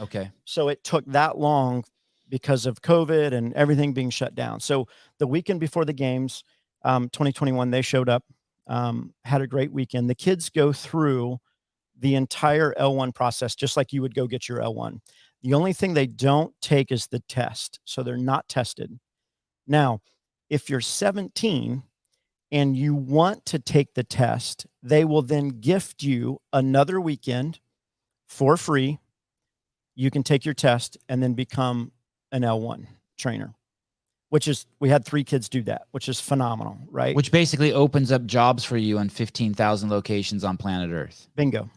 Okay. So it took that long because of COVID and everything being shut down. So the weekend before the games, 2021, they showed up, had a great weekend. The kids go through the entire L1 process, just like you would go get your L1. The only thing they don't take is the test. So they're not tested. Now, if you're 17 and you want to take the test, they will then gift you another weekend for free. You can take your test and then become an L1 trainer, we had 3 kids do that, which is phenomenal, right? Which basically opens up jobs for you on 15,000 locations on planet Earth. Bingo.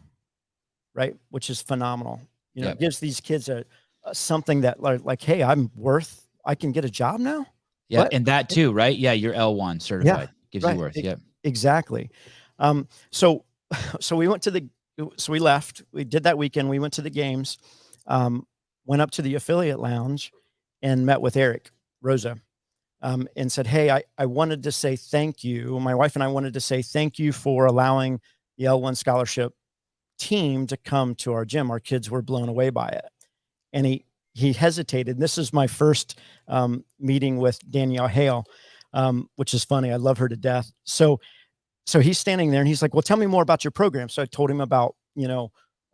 Right. Which is phenomenal. It gives these kids a something that like, hey, I can get a job now. Yeah. What? And that too, right? Yeah. You're L1 certified. Gives you worth. Yep. Exactly. So we went we left, we did that weekend. We went to the games, went up to the affiliate lounge and met with Eric Rosa, and said, hey, I wanted to say thank you. My wife and I wanted to say thank you for allowing the L1 scholarship team to come to our gym. Our kids were blown away by it. And he hesitated. This is my first meeting with Danielle Hale, which is funny. I love her to death. So he's standing there and he's like, well, tell me more about your program. So I told him about,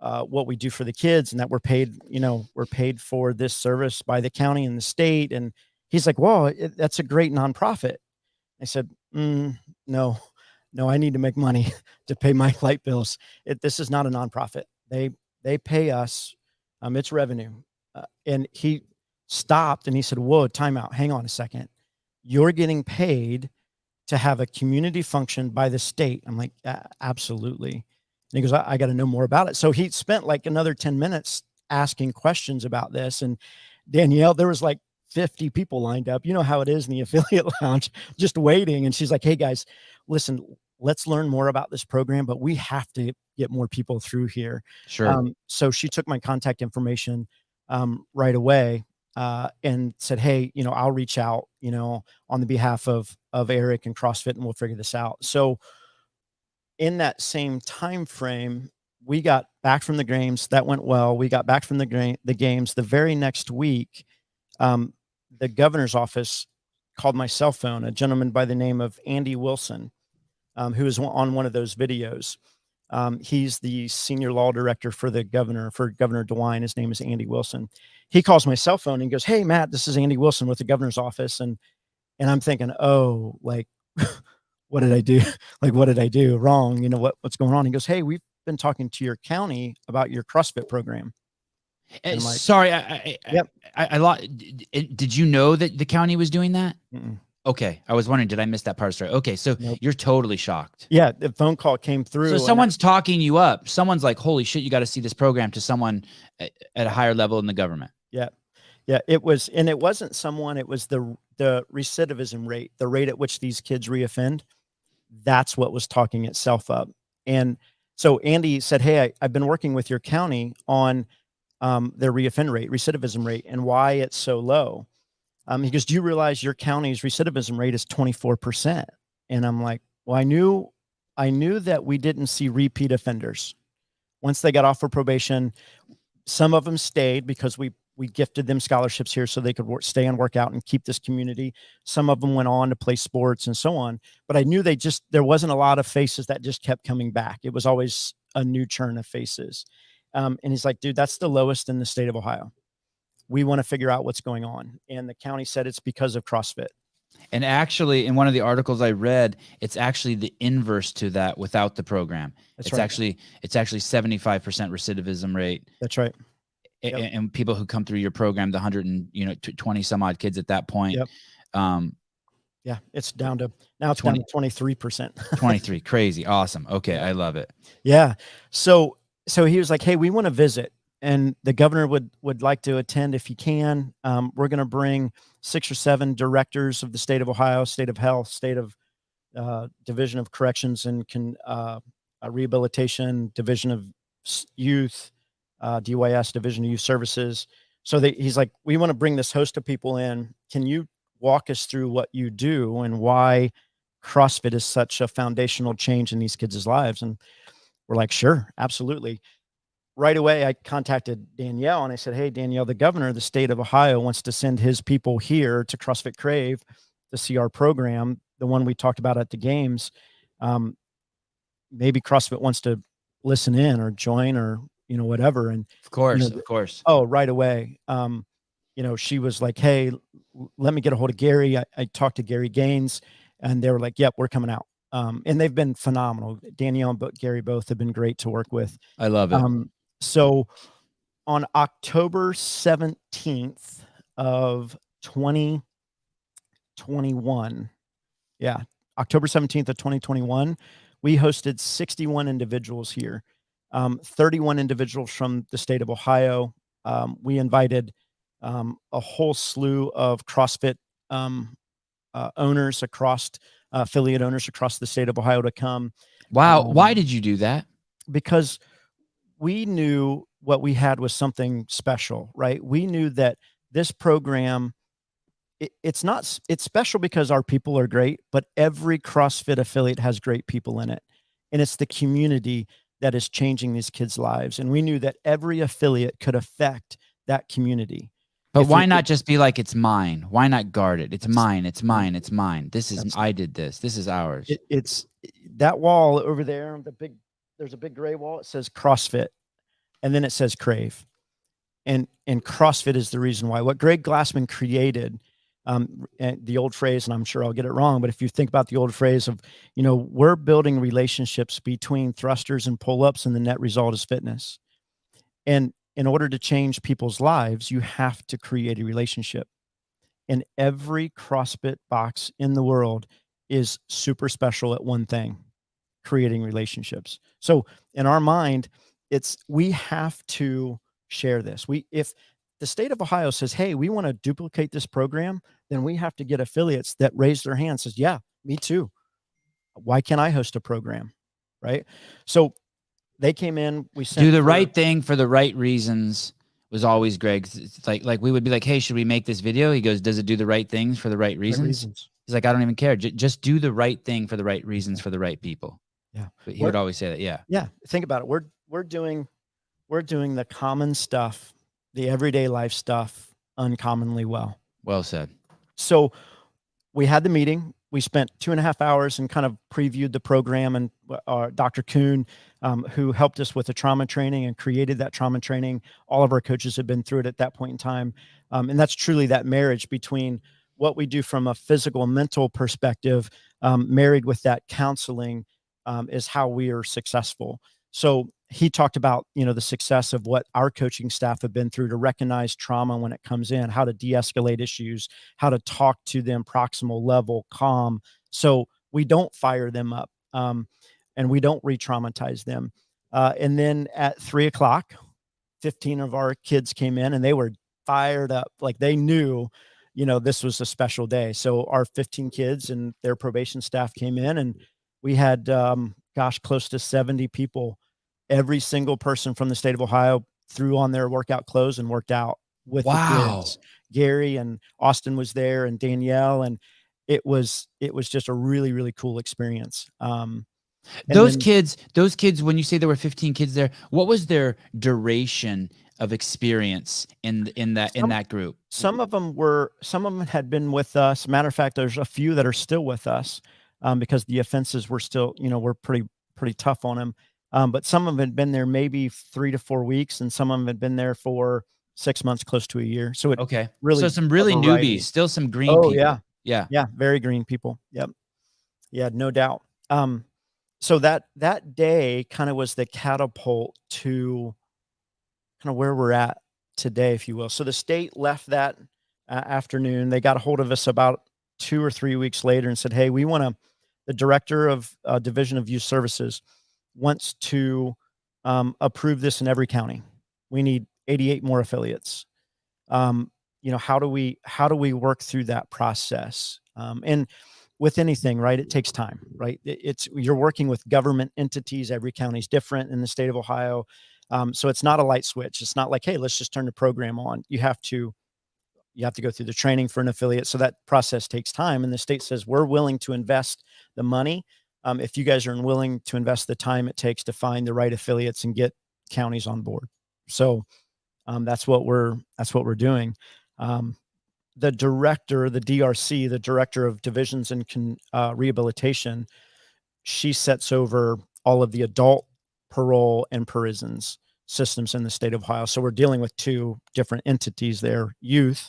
what we do for the kids and that we're paid for this service by the county and the state. And he's like, well, that's a great nonprofit. I said, no, I need to make money to pay my light bills. This is not a nonprofit. They pay us. It's revenue. And he stopped and he said, whoa, time out. Hang on a second. You're getting paid to have a community function by the state. I'm like, absolutely. And he goes, I got to know more about it. So he spent like another 10 minutes asking questions about this. And Danielle, there was like 50 people lined up. You know how it is in the affiliate lounge, just waiting. And she's like, hey guys, listen, let's learn more about this program, but we have to get more people through here. Sure. So she took my contact information right away and said, hey, I'll reach out, on the behalf of Eric and CrossFit, and we'll figure this out. So in that same time frame, we got back from the games. That went well. We got back from the games. The very next week, the governor's office called my cell phone, a gentleman by the name of Andy Wilson, who is on one of those videos. He's the senior law director for Governor DeWine. His name is Andy Wilson. He calls my cell phone and goes, hey, Matt, this is Andy Wilson with the governor's office. And I'm thinking, oh, like, what did I do? Like, what did I do wrong? What's going on? He goes, hey, we've been talking to your county about your CrossFit program. And I'm like, sorry, did you know that the county was doing that? Mm-mm. Okay. I was wondering, did I miss that part of the story? Okay. So Nope. You're totally shocked. Yeah. The phone call came through. So someone's talking you up. Someone's like, holy shit, you got to see this program, to someone at a higher level in the government. Yeah. Yeah. It wasn't someone, it was the recidivism rate, the rate at which these kids reoffend. That's what was talking itself up. And so Andy said, hey, I've been working with your county on their recidivism rate and why it's so low. He goes, do you realize your county's recidivism rate is 24%? And I'm like, well, I knew I knew that we didn't see repeat offenders. Once they got off for probation, some of them stayed because we gifted them scholarships here so they could stay and work out and keep this community. Some of them went on to play sports and so on. But I knew there wasn't a lot of faces that just kept coming back. It was always a new churn of faces. And he's like, dude, that's the lowest in the state of Ohio. We want to figure out what's going on. And the county said it's because of CrossFit. And actually, in one of the articles I read, it's actually the inverse to that without the program. It's actually 75% recidivism rate. That's right. Yep. And people who come through your program, the 120 some odd kids at that point. Yep. Yeah, it's down to 23%. 23, crazy, awesome. Okay, I love it. Yeah. So he was like, hey, we want to visit, and the governor would like to attend if he can. We're going to bring 6 or 7 directors of the state of Ohio, state of health, state of division of corrections and rehabilitation, division of youth, DYS, division of youth services. So he's like, we want to bring this host of people in. Can you walk us through what you do and why CrossFit is such a foundational change in these kids' lives? And we're like, sure, absolutely. Right away, I contacted Danielle and I said, hey, Danielle, the governor of the state of Ohio wants to send his people here to CrossFit Crave to see our program, the one we talked about at the games. Maybe CrossFit wants to listen in or join or, whatever. And of course. Oh, right away. She was like, hey, let me get a hold of Gary. I talked to Gary Gaines and they were like, yep, we're coming out. And they've been phenomenal. Danielle and Gary both have been great to work with. I love it. So on October 17th of 2021, October 17th of 2021, we hosted 61 individuals here, 31 individuals from the state of Ohio. We invited a whole slew of CrossFit owners affiliate owners across the state of Ohio to come. Wow. Why did you do that? Because we knew what we had was something special, right? We knew that this program, it's special because our people are great, but every CrossFit affiliate has great people in it. And it's the community that is changing these kids' lives. And we knew that every affiliate could affect that community. But why not just be like, it's mine? Why not guard it? It's mine. It's mine. It's mine. I did this. This is ours. It's that wall over there. There's a big gray wall. It says CrossFit. And then it says Crave. And CrossFit is the reason why. What Greg Glassman created, and the old phrase, and I'm sure I'll get it wrong, but if you think about the old phrase of, we're building relationships between thrusters and pull-ups and the net result is fitness. And in order to change people's lives, you have to create a relationship. And every CrossFit box in the world is super special at one thing, creating relationships. So in our mind, we have to share this. If the state of Ohio says, hey, we want to duplicate this program, then we have to get affiliates that raise their hand, says, yeah, me too. Why can't I host a program? Right? So they came in, we sent do the right thing for the right reasons was always Greg's. It's like we would be like, hey, should we make this video? He goes, does it do the right things for the right reasons? He's like, I don't even care. Just do the right thing for the right reasons for the right people. Yeah. But he would always say that. Yeah. Yeah. Think about it. We're doing the common stuff, the everyday life stuff uncommonly well. Well said. So we had the meeting. We spent 2.5 hours and kind of previewed the program, and Dr. Kuhn, who helped us with the trauma training and created that trauma training. All of our coaches had been through it at that point in time. And that's truly that marriage between what we do from a physical and mental perspective, married with that counseling, is how we are successful. So he talked about, the success of what our coaching staff have been through to recognize trauma when it comes in, how to de-escalate issues, how to talk to them proximal level, calm. So we don't fire them up, and we don't re-traumatize them. And then at 3:00, 15 of our kids came in and they were fired up. Like they knew, this was a special day. So our 15 kids and their probation staff came in, and we had, close to 70 people. Every single person from the state of Ohio threw on their workout clothes and worked out with the kids. Gary and Austin was there, and Danielle, and it was just a really, really cool experience. Those kids, when you say there were 15 kids there, what was their duration of experience in that group? Some of them had been with us. Matter of fact, there's a few that are still with us, because the offenses were still, were pretty tough on them. But some of them had been there maybe 3 to 4 weeks, and some of them had been there for 6 months, close to a year. So it really, so some really newbies, still some green people. Yeah, very green people. Yep. Yeah, no doubt. So that day kind of was the catapult to kind of where we're at today, if you will. So the state left that afternoon. They got a hold of us about 2 or 3 weeks later and said, "Hey, the director of Division of Youth Services wants to approve this in every county. We need 88 more affiliates. How do we work through that process?" And with anything, right, it takes time, right? You're working with government entities. Every county is different in the state of Ohio. So it's not a light switch. It's not like, hey, let's just turn the program on. You have to go through the training for an affiliate. So that process takes time. And the state says, we're willing to invest the money. If you guys are willing to invest the time it takes to find the right affiliates and get counties on board. So that's what we're doing. The director, the DRC, the director of divisions and rehabilitation, she sets over all of the adult parole and prisons systems in the state of Ohio. So we're dealing with 2 different entities there: youth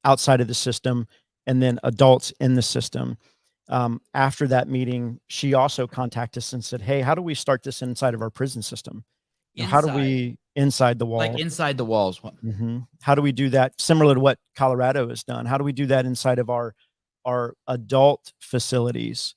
outside of the system, and then adults in the system. After that meeting, she also contacted us and said, "Hey, how do we start this inside of our prison system? How do we inside the wall, like inside the walls? Mm-hmm. How do we do that similar to what Colorado has done? How do we do that inside of our adult facilities?"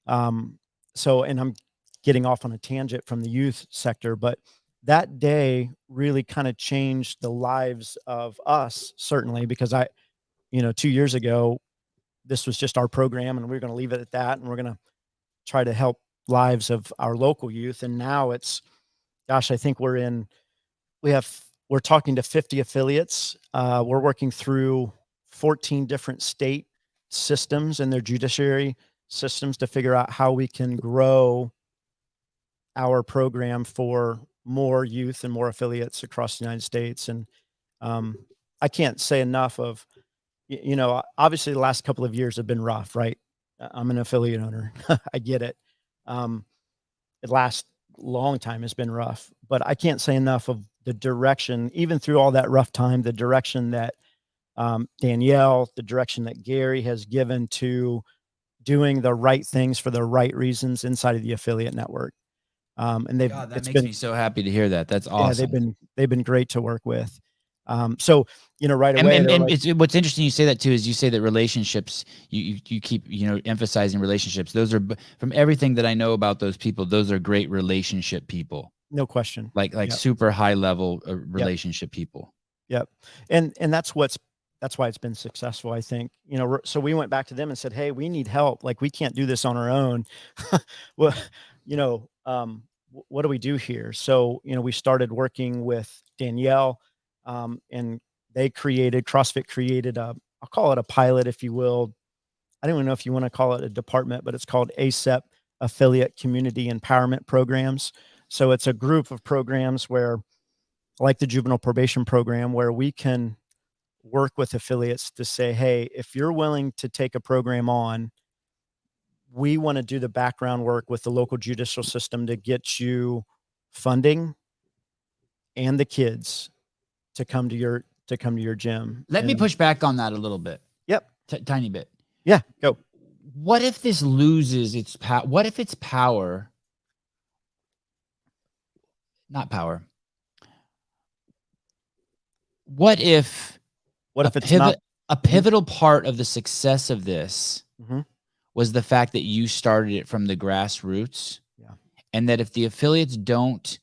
So, and I'm getting off on a tangent from the youth sector, but that day really kind of changed the lives of us, certainly, because 2 years ago, this was just our program and we're going to leave it at that. And we're going to try to help lives of our local youth. And now it's, gosh, I think we're talking to 50 affiliates. We're working through 14 different state systems and their judiciary systems to figure out how we can grow our program for more youth and more affiliates across the United States. And I can't say enough of, obviously the last couple of years have been rough, right? I'm an affiliate owner. I get it. The last long time has been rough, but I can't say enough of the direction, even through all that rough time, the direction that Danielle, the direction that Gary has given to doing the right things for the right reasons inside of the affiliate network. And that makes me so happy to hear that. That's awesome. Yeah, they've been great to work with. So, right away. And what's interesting you say that too, is you say that relationships, you keep, emphasizing relationships. Those are, from everything that I know about those people, those are great relationship people. No question. Like yep. Super high level relationship people. Yep. And that's why it's been successful, I think. So we went back to them and said, "Hey, we need help. Like, we can't do this on our own." Well, what do we do here? So, we started working with Danielle, and CrossFit created I'll call it a pilot, if you will. I don't even know if you want to call it a department, but it's called ACEP, Affiliate Community Empowerment Programs. So it's a group of programs where, like the juvenile probation program, where we can work with affiliates to say, "Hey, if you're willing to take a program on, we want to do the background work with the local judicial system to get you funding and the kids to come to your gym." Let me push back on that a little bit. Yep. Tiny bit. Yeah, go. What if this loses its power? What if its power, not power. What if a pivotal part of the success of this was the fact that you started it from the grassroots? Yeah. And that if the affiliates don't,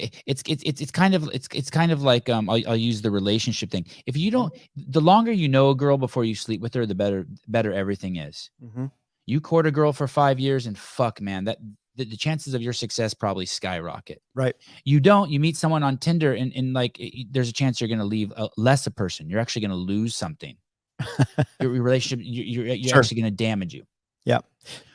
it's kind of like, I'll use the relationship thing. If you don't, the longer you know a girl before you sleep with her, the better everything is. You court a girl for 5 years and fuck, man, that the chances of your success probably skyrocket. Right. You meet someone on Tinder and like, there's a chance you're going to leave less a person. You're actually going to lose something. Your relationship, you're actually going to damage you. Yeah.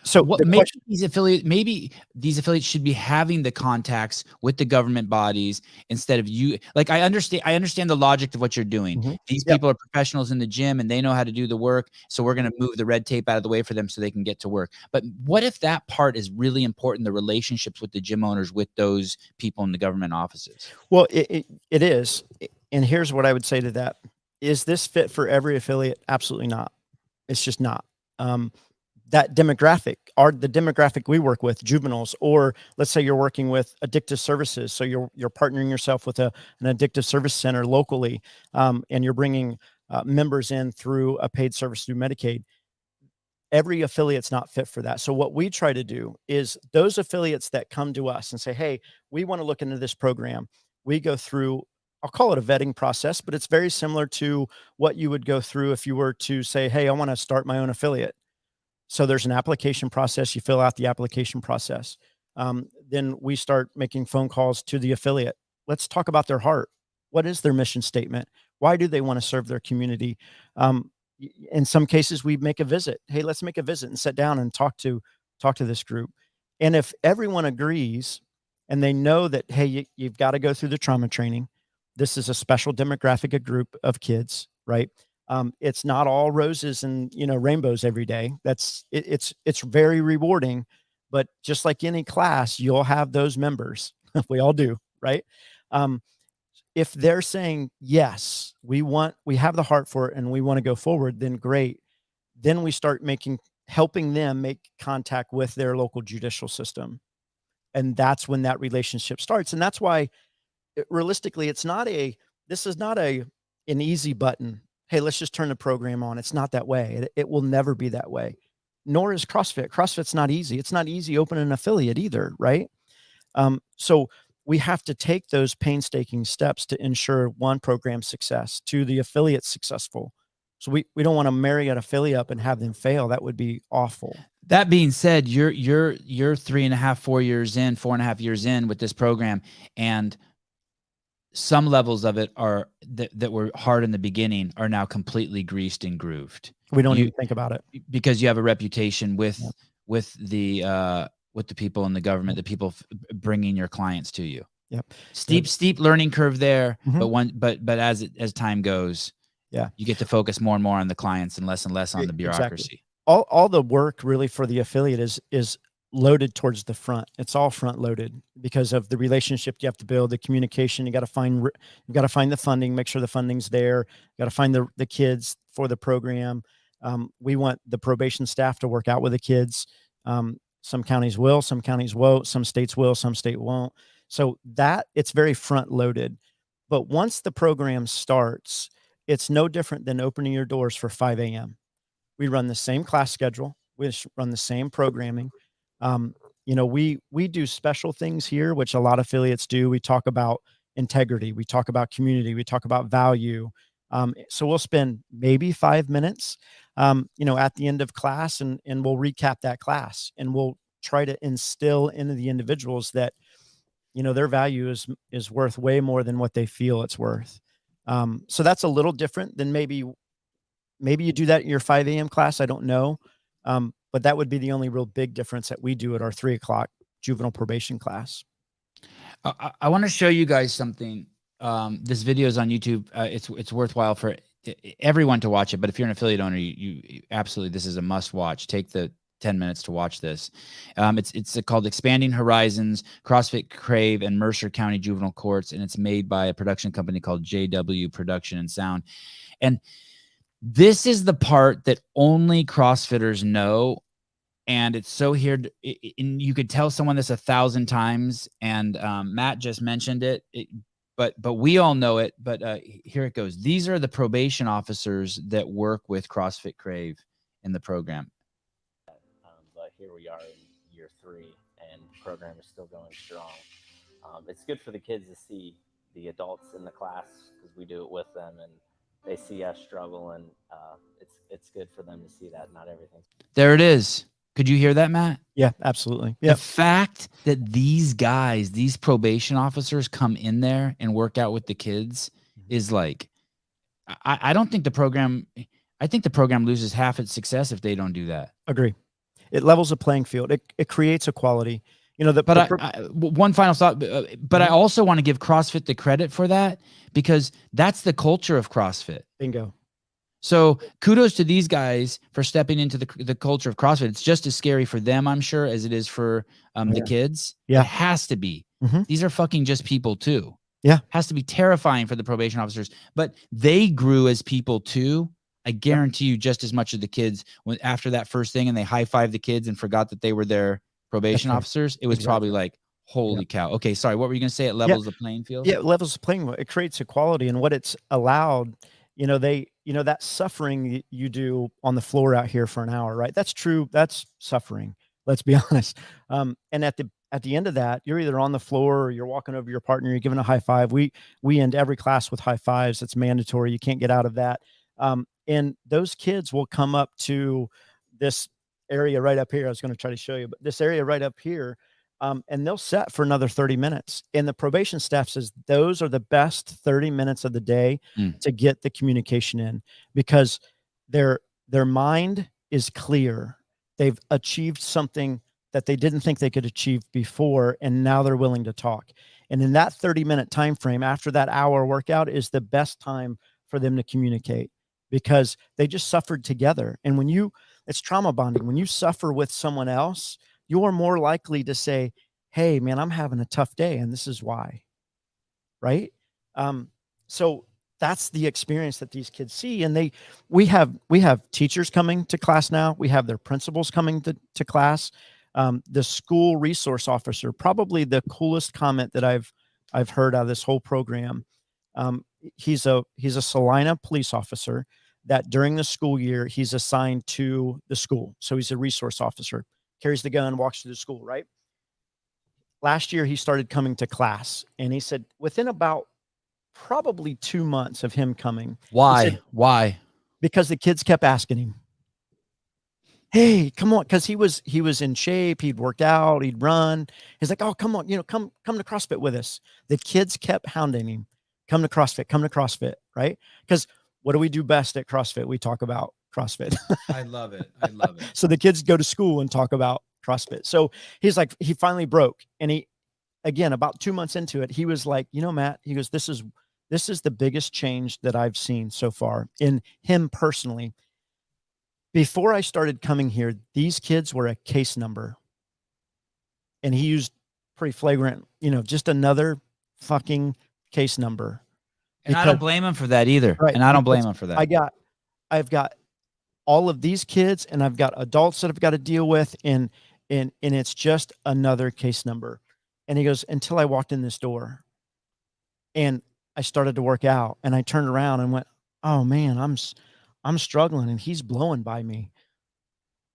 So What maybe these affiliates should be having the contacts with the government bodies instead of you. Like I understand the logic of what you're doing. These people are professionals in the gym and they know how to do the work. So we're going to move the red tape out of the way for them so they can get to work. But what if that part is really important, the relationships with the gym owners, with those people in the government offices? Well, it is. And here's what I would say to that. Is this fit for every affiliate? Absolutely not. It's just not. That demographic, the demographic we work with, juveniles, or let's say you're working with addictive services. So you're partnering yourself with an addictive service center locally, and you're bringing members in through a paid service through Medicaid. Every affiliate's not fit for that. So what we try to do is those affiliates that come to us and say, hey, we want to look into this program, we go through, I'll call it a vetting process, but it's very similar to what you would go through if you were to say, hey, I want to start my own affiliate. So there's an application process. You fill out the application process. Then we start making phone calls to the affiliate. Let's talk about their heart. What is their mission statement? Why do they want to serve their community? In some cases, we make a visit. Hey, let's make a visit and sit down and talk to this group. And if everyone agrees and they know that, hey, you've got to go through the trauma training. This is a special demographic, a group of kids, right? It's not all roses and, rainbows every day. It's very rewarding, but just like any class, you'll have those members. We all do, right? If they're saying, yes, we have the heart for it and we want to go forward, then great. Then we start helping them make contact with their local judicial system. And that's when that relationship starts. And that's why realistically, this is not an easy button. Hey, let's just turn the program on. It's not that way. It will never be that way. Nor is CrossFit. CrossFit's not easy. It's not easy opening an affiliate either, right? So we have to take those painstaking steps to ensure one program success, two, the affiliate successful. So we don't want to marry an affiliate up and have them fail. That would be awful. That being said, you're 3.5, 4 years in, 4.5 years in with this program, and some levels of it are that were hard in the beginning are now completely greased and grooved. We don't even think about it because you have a reputation with the people in the government, the people bringing your clients to you. Yep. Steep learning curve there, but as time goes, you get to focus more and more on the clients and less on the bureaucracy. Exactly. All the work really for the affiliate is loaded towards the front. It's all front loaded because of the relationship you have to build, the communication. You got to find the funding, make sure the funding's there. You got to find the kids for the program. We want the probation staff to work out with the kids. Some counties will, some counties won't, some states will, some state won't. So that it's very front loaded. But once the program starts, it's no different than opening your doors for 5 a.m. We run the same class schedule. We run the same programming. We do special things here, which a lot of affiliates do. We talk about integrity. We talk about community. We talk about value. So we'll spend maybe 5 minutes, at the end of class and we'll recap that class and we'll try to instill into the individuals that, their value is worth way more than what they feel it's worth. So that's a little different than maybe you do that in your 5 a.m. class. I don't know. But that would be the only real big difference that we do at our 3 o'clock juvenile probation class. I want to show you guys something. This video is on YouTube. It's worthwhile for everyone to watch it. But if you're an affiliate owner, you absolutely, this is a must watch. Take the 10 minutes to watch this. It's called Expanding Horizons, CrossFit Crave, and Mercer County Juvenile Courts. And it's made by a production company called JW Production and Sound. And this is the part that only CrossFitters know. And it's so here. And you could tell someone this 1,000 times. And Matt just mentioned it, but we all know it. But here it goes. These are the probation officers that work with CrossFit Crave in the program. But here we are in year 3, and the program is still going strong. It's good for the kids to see the adults in the class because we do it with them, and they see us struggle, and it's good for them to see that not everything. There it is. Could you hear that, Matt? Yeah, absolutely. Yeah. The fact that these guys, these probation officers come in there and work out with the kids is like, I don't think the program, I think the program loses half its success if they don't do that. Agree. it levels the playing field. It creates equality. You know, one final thought, but I also want to give CrossFit the credit for that, because that's the culture of CrossFit. Bingo. So kudos to these guys for stepping into the culture of CrossFit. It's just as scary for them, I'm sure, as it is for the kids. Yeah. It has to be. These are fucking just people too. Yeah. It has to be terrifying for the probation officers, but they grew as people too. I guarantee you just as much as the kids after that first thing and they high-fived the kids and forgot that they were their probation officers. It was probably like, holy cow. Okay. Sorry. What were you going to say? It levels the playing field. Yeah. It levels the playing field. It creates equality, and what it's allowed, that suffering you do on the floor out here for an hour, right? That's true. That's suffering. Let's be honest. And at the end of that, you're either on the floor or you're walking over your partner, you're giving a high five. We end every class with high fives. It's mandatory. You can't get out of that. And those kids will come up to this area right up here. I was going to try to show you, but this area right up here, and they'll set for another 30 minutes. And the probation staff says those are the best 30 minutes of the day to get the communication in, because their mind is clear. They've achieved something that they didn't think they could achieve before, and now they're willing to talk. And in that 30-minute time frame, after that hour workout, is the best time for them to communicate, because they just suffered together. And it's trauma bonding. When you suffer with someone else, you're more likely to say, hey man, I'm having a tough day and this is why. Right. So that's the experience that these kids see. And we have teachers coming to class now. We have their principals coming to class. The school resource officer, probably the coolest comment that I've heard out of this whole program. He's a Celina police officer that during the school year, he's assigned to the school. So he's a resource officer, carries the gun, walks through the school, right? Last year, he started coming to class, and he said within about probably 2 months of him coming. Why? Because the kids kept asking him, hey, come on. Cause he was in shape. He'd worked out, he'd run. He's like, oh, come on, come to CrossFit with us. The kids kept hounding him. Come to CrossFit, right? Because what do we do best at CrossFit? We talk about CrossFit. I love it. So the kids go to school and talk about CrossFit. So he's like, he finally broke. And he, again, about 2 months into it, he was like, Matt, he goes, this is the biggest change that I've seen so far in him personally. Before I started coming here, these kids were a case number. And he used pretty flagrant, just another fucking case number. And I don't blame him for that either. Right, and I don't blame him for that. I've got all of these kids, and I've got adults that I've got to deal with, and it's just another case number. And he goes, until I walked in this door and I started to work out, and I turned around and went, oh man, I'm struggling, and he's blowing by me.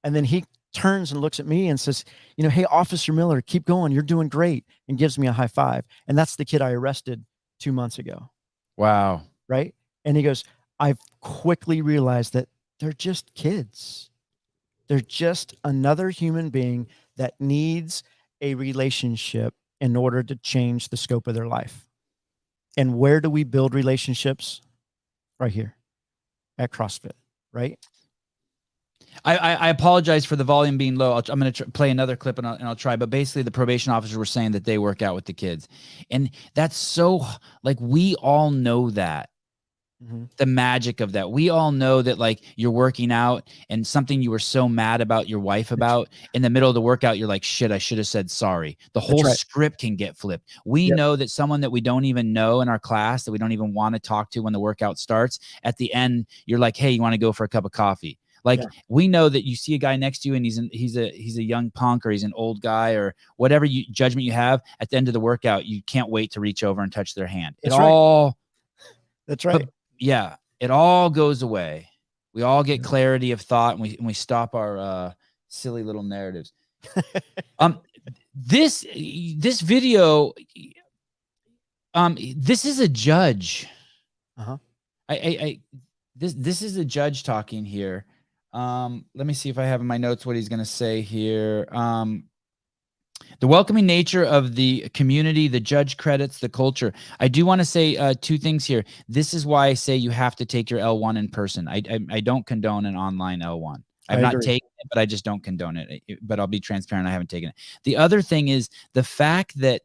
And then he turns and looks at me and says, hey, Officer Miller, keep going. You're doing great. And gives me a high five. And that's the kid I arrested 2 months ago. Wow. Right. And he goes, I've quickly realized that they're just kids. They're just another human being that needs a relationship in order to change the scope of their life. And where do we build relationships? Right here at CrossFit, right? I apologize for the volume being low. I'm going to play another clip and I'll try. But basically, the probation officers were saying that they work out with the kids. And that's so, like, we all know that. The magic of that. We all know that, like, you're working out and something you were so mad about your wife about, in the middle of the workout, you're like, shit, I should have said sorry. The whole script can get flipped. We know that someone that we don't even know in our class, that we don't even want to talk to when the workout starts, at the end, you're like, hey, you want to go for a cup of coffee? Like, we know that you see a guy next to you and he's a young punk, or he's an old guy, or whatever judgment you have. At the end of the workout, you can't wait to reach over and touch their hand. That's right. But, yeah, it all goes away. We all get clarity of thought, and we stop our silly little narratives. This video, this is a judge. This is a judge talking here. Let me see if I have in my notes what he's going to say here. The welcoming nature of the community, the judge credits the culture. I do want to say two things here. This is why I say you have to take your L1 in person. I don't condone an online L1. I've not taken it but I just don't condone it. But I'll be transparent. I haven't taken it. The other thing is the fact that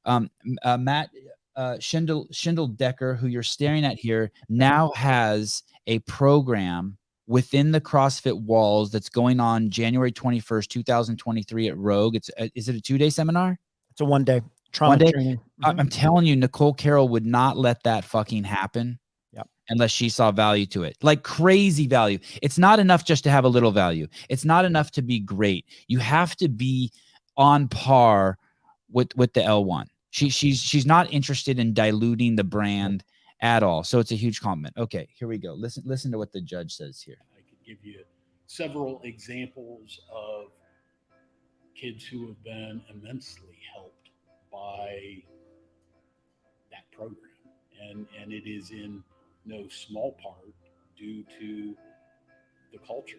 Matt Shindeldecker, who you're staring at here, now has a program within the CrossFit walls that's going on January 21st, 2023 at Rogue. Is it a 2-day seminar? It's a 1-day trauma training. I'm telling you, Nicole Carroll would not let that fucking happen. Yep. Unless she saw value to it, like crazy value. It's not enough just to have a little value. It's not enough to be great. You have to be on par with the L1. She's not interested in diluting the brand at all. So it's a huge compliment. Okay, here we go. Listen to what the judge says here. I could give you several examples of kids who have been immensely helped by that program. And it is in no small part due to the culture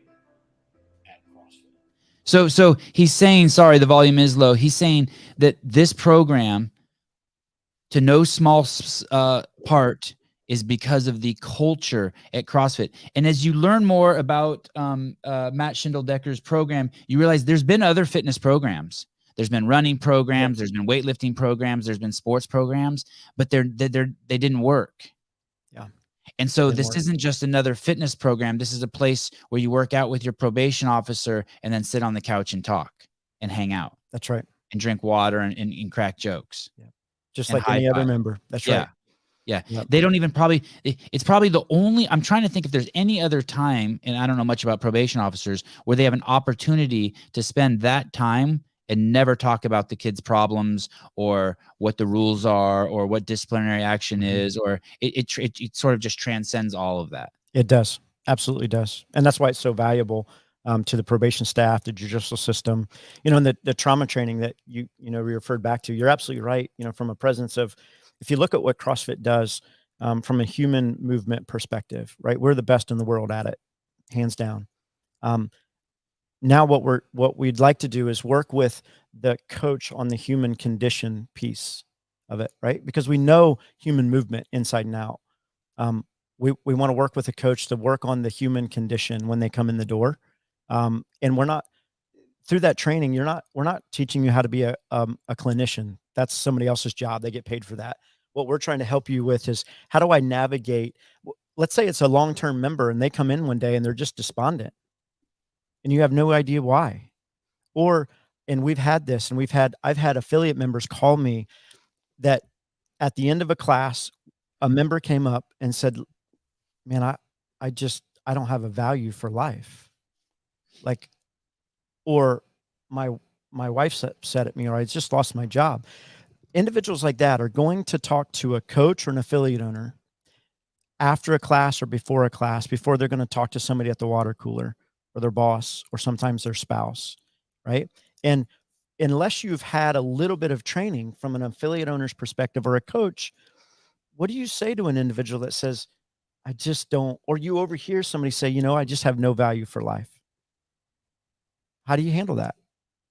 at CrossFit. So he's saying, sorry, the volume is low. He's saying that this program, to no small part, is because of the culture at CrossFit. And as you learn more about Matt Shindeldecker's program, you realize there's been other fitness programs. There's been running programs. There's been weightlifting programs. There's been sports programs, but they didn't work. Yeah. And so this isn't just another fitness program. This is a place where you work out with your probation officer and then sit on the couch and talk and hang out. That's right. And drink water and crack jokes. Yeah. Just like any other member. That's right. Yeah. Yep. They don't even it's probably the only, I'm trying to think if there's any other time, and I don't know much about probation officers, where they have an opportunity to spend that time and never talk about the kids' problems or what the rules are or what disciplinary action is, or it sort of just transcends all of that. It does. Absolutely does. And that's why it's so valuable to the probation staff, the judicial system, and the trauma training that you referred back to. You're absolutely right. From a presence of, if you look at what CrossFit does from a human movement perspective, right? We're the best in the world at it, hands down. Now what we'd like to do is work with the coach on the human condition piece of it, right? Because we know human movement inside and out. We want to work with a coach to work on the human condition when they come in the door. And we're not, through that training, we're not teaching you how to be a clinician. That's somebody else's job. They get paid for that. What we're trying to help you with is, how do I navigate? Let's say it's a long-term member and they come in one day and they're just despondent and you have no idea why. And we've had this, and I've had affiliate members call me that at the end of a class, a member came up and said, man, I don't have a value for life. Like, or my wife's upset at me, or I just lost my job. Individuals like that are going to talk to a coach or an affiliate owner after a class or before a class, before they're going to talk to somebody at the water cooler or their boss or sometimes their spouse, right? And unless you've had a little bit of training from an affiliate owner's perspective or a coach, what do you say to an individual that says, I just don't, or you overhear somebody say, I just have no value for life? How do you handle that?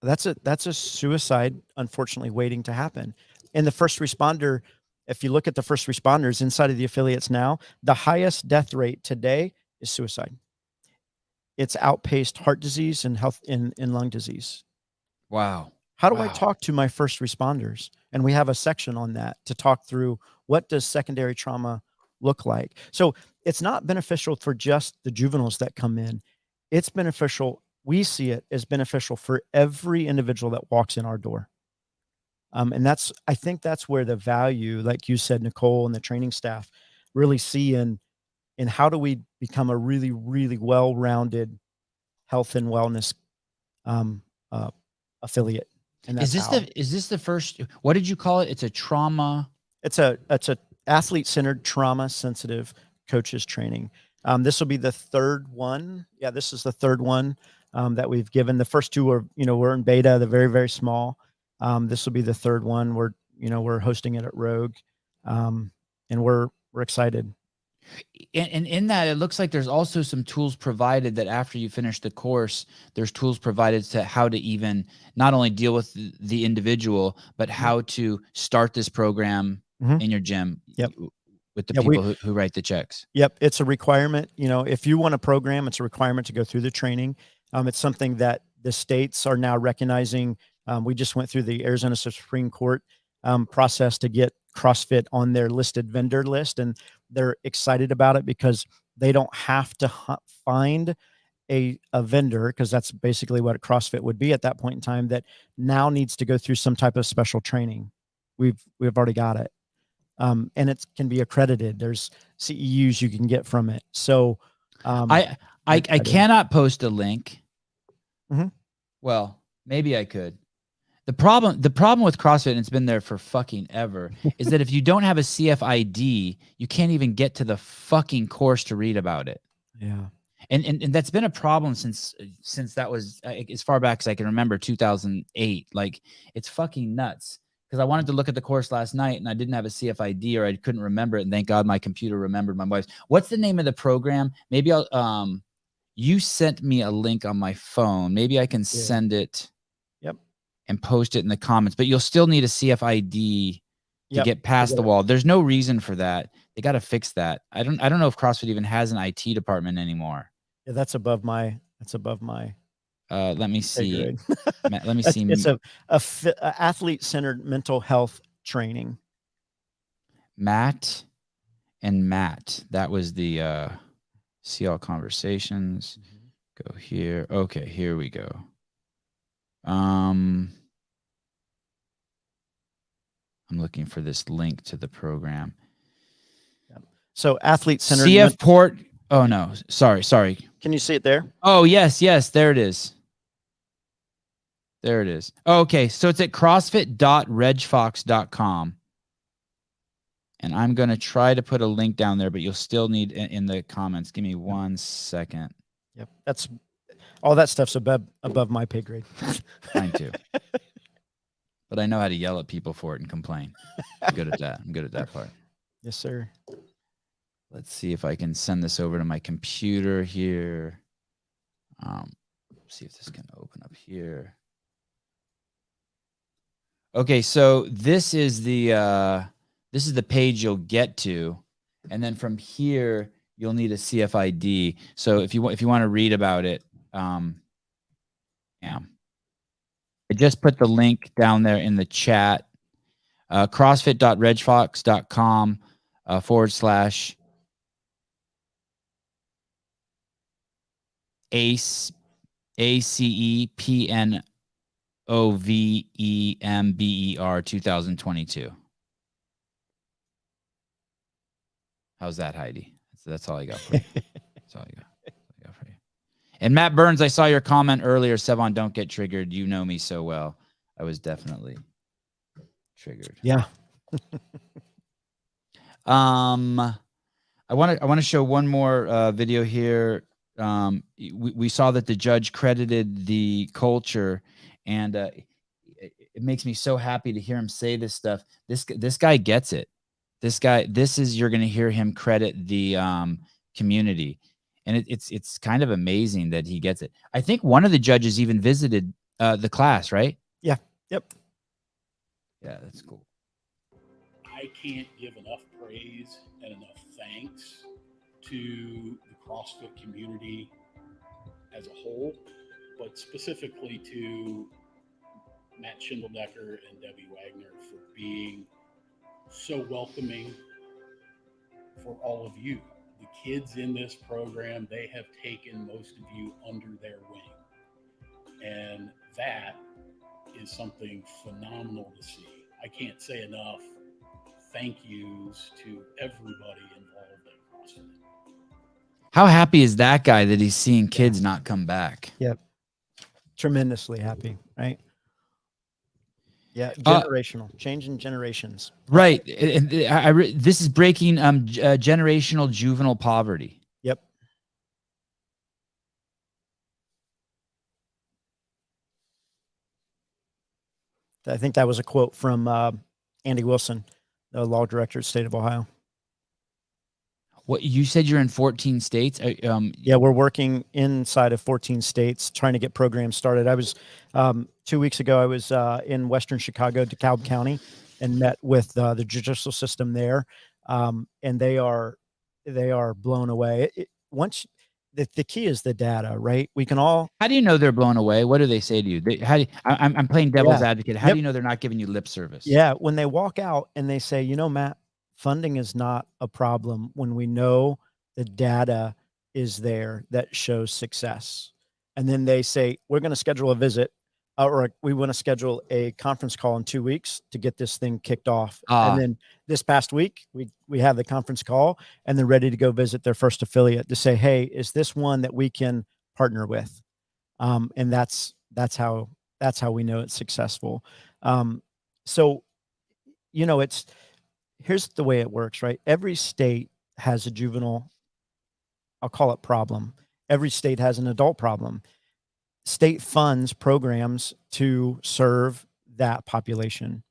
That's a suicide, unfortunately, waiting to happen. And the first responder, if you look at the first responders inside of the affiliates now, the highest death rate today is suicide. It's outpaced heart disease and health in lung disease. Wow. How do I talk to my first responders? And we have a section on that to talk through, what does secondary trauma look like? So it's not beneficial for just the juveniles that come in. It's beneficial. We see it as beneficial for every individual that walks in our door. And I think that's where the value, like you said, Nicole, and the training staff really see in how do we become a really, really well-rounded health and wellness affiliate. And that's is this the first, what did you call it? It's a trauma. It's a athlete-centered, trauma-sensitive coaches training. This will be the third one. Yeah, this is the third one that we've given. The first two are, we're in beta. They're very, very small. This will be the third one. We're hosting it at Rogue, and we're excited. And in that, it looks like there's also some tools provided that after you finish the course, there's tools provided to how to even not only deal with the individual, but how to start this program in your gym. Yep. With the people who write the checks. Yep. It's a requirement. If you want a program, it's a requirement to go through the training. It's something that the states are now recognizing. We just went through the Arizona Supreme Court process to get CrossFit on their listed vendor list, and they're excited about it because they don't have to find a vendor, because that's basically what a CrossFit would be at that point in time, that now needs to go through some type of special training. We've already got it. And it can be accredited. There's CEUs you can get from it. So I cannot post a link. Mhm. Well, maybe I could. The problem with CrossFit, and it's been there for fucking ever, is that if you don't have a CFID, you can't even get to the fucking course to read about it. Yeah. And that's been a problem since that was as far back as I can remember, 2008. Like, it's fucking nuts. Because I wanted to look at the course last night and I didn't have a CFID, or I couldn't remember it. And thank God my computer remembered my wife's. What's the name of the program? Maybe I'll you sent me a link on my phone. Maybe I can send it. Yep. And post it in the comments. But you'll still need a CFID to get past the wall. There's no reason for that. They got to fix that. I don't know if CrossFit even has an IT department anymore. Yeah, that's above my. Let me see. Let me see. It's a athlete-centered mental health training. Matt. That was the see all conversations. Go here. Okay, here we go. I'm looking for this link to the program. So athlete-centered CF Port. Oh no, sorry. Can you see it there? Oh yes, there it is. Oh, okay, so it's at crossfit.regfox.com. And I'm going to try to put a link down there, but you'll still need in the comments. Give me 1 second. Yep. That's all that stuff's above my pay grade. Mine too. But I know how to yell at people for it and complain. I'm good at that. I'm good at that part. Yes, sir. Let's see if I can send this over to my computer here. See if this can open up here. Okay, so this is the page you'll get to, and then from here you'll need a CFID. So if you want to read about it, yeah. I just put the link down there in the chat. CrossFit.regfox.com / ACEPNOVEMBER 2022. How's that, Heidi? That's all I got for you. That's all I got for you. And Matt Burns, I saw your comment earlier. Sevan, don't get triggered. You know me so well. I was definitely triggered. Yeah. I want to show one more video here. We saw that the judge credited the culture, and it makes me so happy to hear him say this stuff. This guy gets it. You're going to hear him credit the community, and it's kind of amazing that he gets it. I think one of the judges even visited the class, right? Yeah. Yep. Yeah, that's cool. I can't give enough praise and enough thanks to the CrossFit community as a whole, but specifically to Matt Shindeldecker and Debbie Wagner for being so welcoming for all of you. The kids in this program, they have taken most of you under their wing. And that is something phenomenal to see. I can't say enough thank yous to everybody involved in CrossFit. How happy is that guy that he's seeing kids not come back? Yep. Tremendously happy, right? Yeah, generational, changing generations. Right. This is breaking generational juvenile poverty. Yep. I think that was a quote from Andy Wilson, the law director of the state of Ohio. What you said, you're in 14 states? Yeah, we're working inside of 14 states trying to get programs started. I was 2 weeks ago, I was in Western Chicago, DeKalb County, and met with the judicial system there. And they are blown away. the key is the data, right? We can all. How do you know they're blown away? What do they say to you? I'm playing devil's advocate. How do you know they're not giving you lip service? Yeah. When they walk out and they say, Matt, funding is not a problem when we know the data is there that shows success. And then they say, we're going to schedule a visit or we want to schedule a conference call in 2 weeks to get this thing kicked off. And then this past week, we have the conference call and they're ready to go visit their first affiliate to say, hey, is this one that we can partner with? And that's how we know it's successful. So, here's the way it works, right? Every state has a juvenile, I'll call it problem. Every state has an adult problem. State funds programs to serve that population.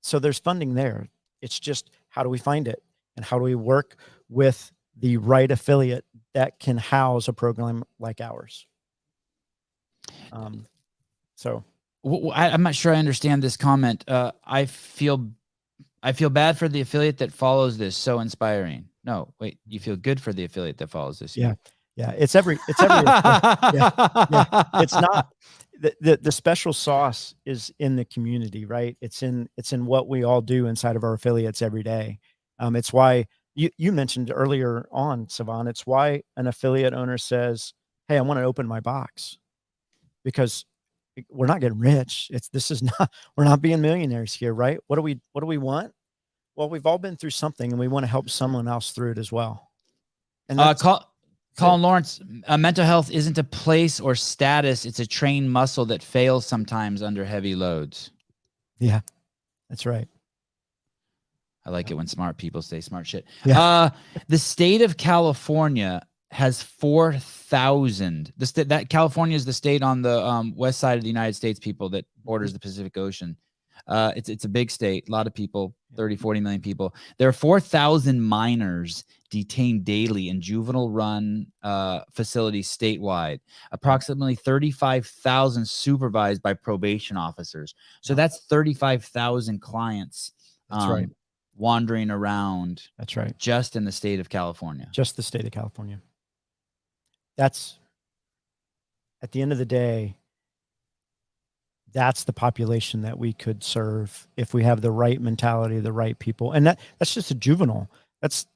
So there's funding there. It's just, how do we find it? And how do we work with the right affiliate that can house a program like ours? So I'm not sure I understand this comment. I feel bad for the affiliate that follows this. So inspiring. No, wait, you feel good for the affiliate that follows this. Yeah. It's every, yeah. It's not the special sauce is in the community, right? It's in what we all do inside of our affiliates every day. It's why you mentioned earlier on, Sevan, it's why an affiliate owner says, hey, I want to open my box, because we're not getting rich. We're not being millionaires here, right? What do we want? Well, we've all been through something and we want to help someone else through it as well. And Colin Lawrence, mental health isn't a place or status. It's a trained muscle that fails sometimes under heavy loads. Yeah, that's right. I like it when smart people say smart shit. Yeah. The state of California has 4,000. That California is the state on the west side of the United States, people, that borders the Pacific Ocean. It's a big state, a lot of people, 30, 40 million people. There are 4,000 minors detained daily in juvenile run facilities statewide, approximately 35,000 supervised by probation officers. So that's 35,000 clients That's right. wandering around. That's right. Just in the state of California. Just the state of California. That's, at the end of the day, that's the population that we could serve if we have the right mentality, the right people. And that's just a juvenile. That's,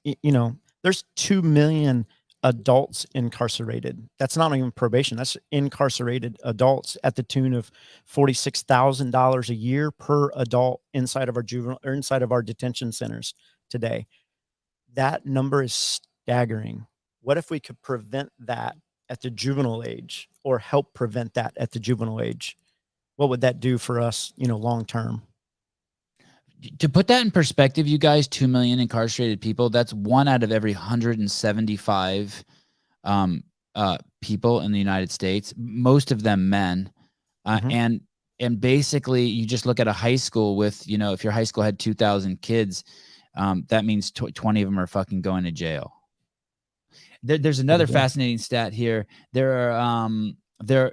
there's 2 million adults incarcerated. That's not even probation. That's incarcerated adults at the tune of $46,000 a year per adult inside of our juvenile or inside of our detention centers today. That number is staggering. What if we could prevent that at the juvenile age, or help prevent that at the juvenile age? What would that do for us, long term? To put that in perspective, you guys, 2 million incarcerated people, that's 1 out of every 175 people in the United States, most of them men. And basically you just look at a high school with, if your high school had 2,000 kids, that means 20 of them are fucking going to jail. There's another fascinating stat here. There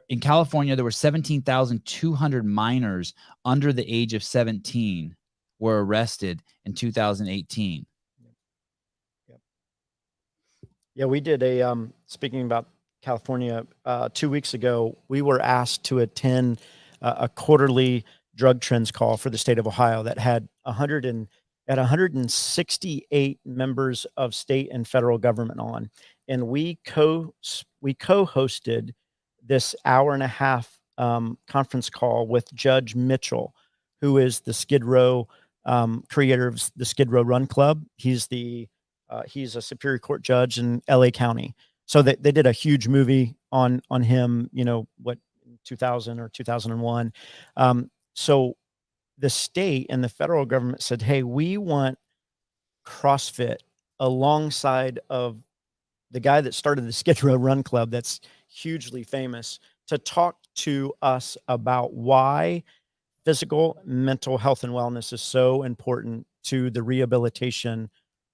in California, there were 17,200 minors under the age of 17 were arrested in 2018. Yep. Yeah, we did speaking about California, 2 weeks ago, we were asked to attend a quarterly drug trends call for the state of Ohio that had 168 members of state and federal government on. And we co-hosted this 1.5 hour conference call with Judge Mitchell, who is the Skid Row creator of the Skid Row Run Club. He's a Superior Court judge in LA County. So they did a huge movie on him, 2000 or 2001. So the state and the federal government said, hey, we want CrossFit alongside of the guy that started the Skid Row Run Club, that's hugely famous, to talk to us about why physical, mental health and wellness is so important to the rehabilitation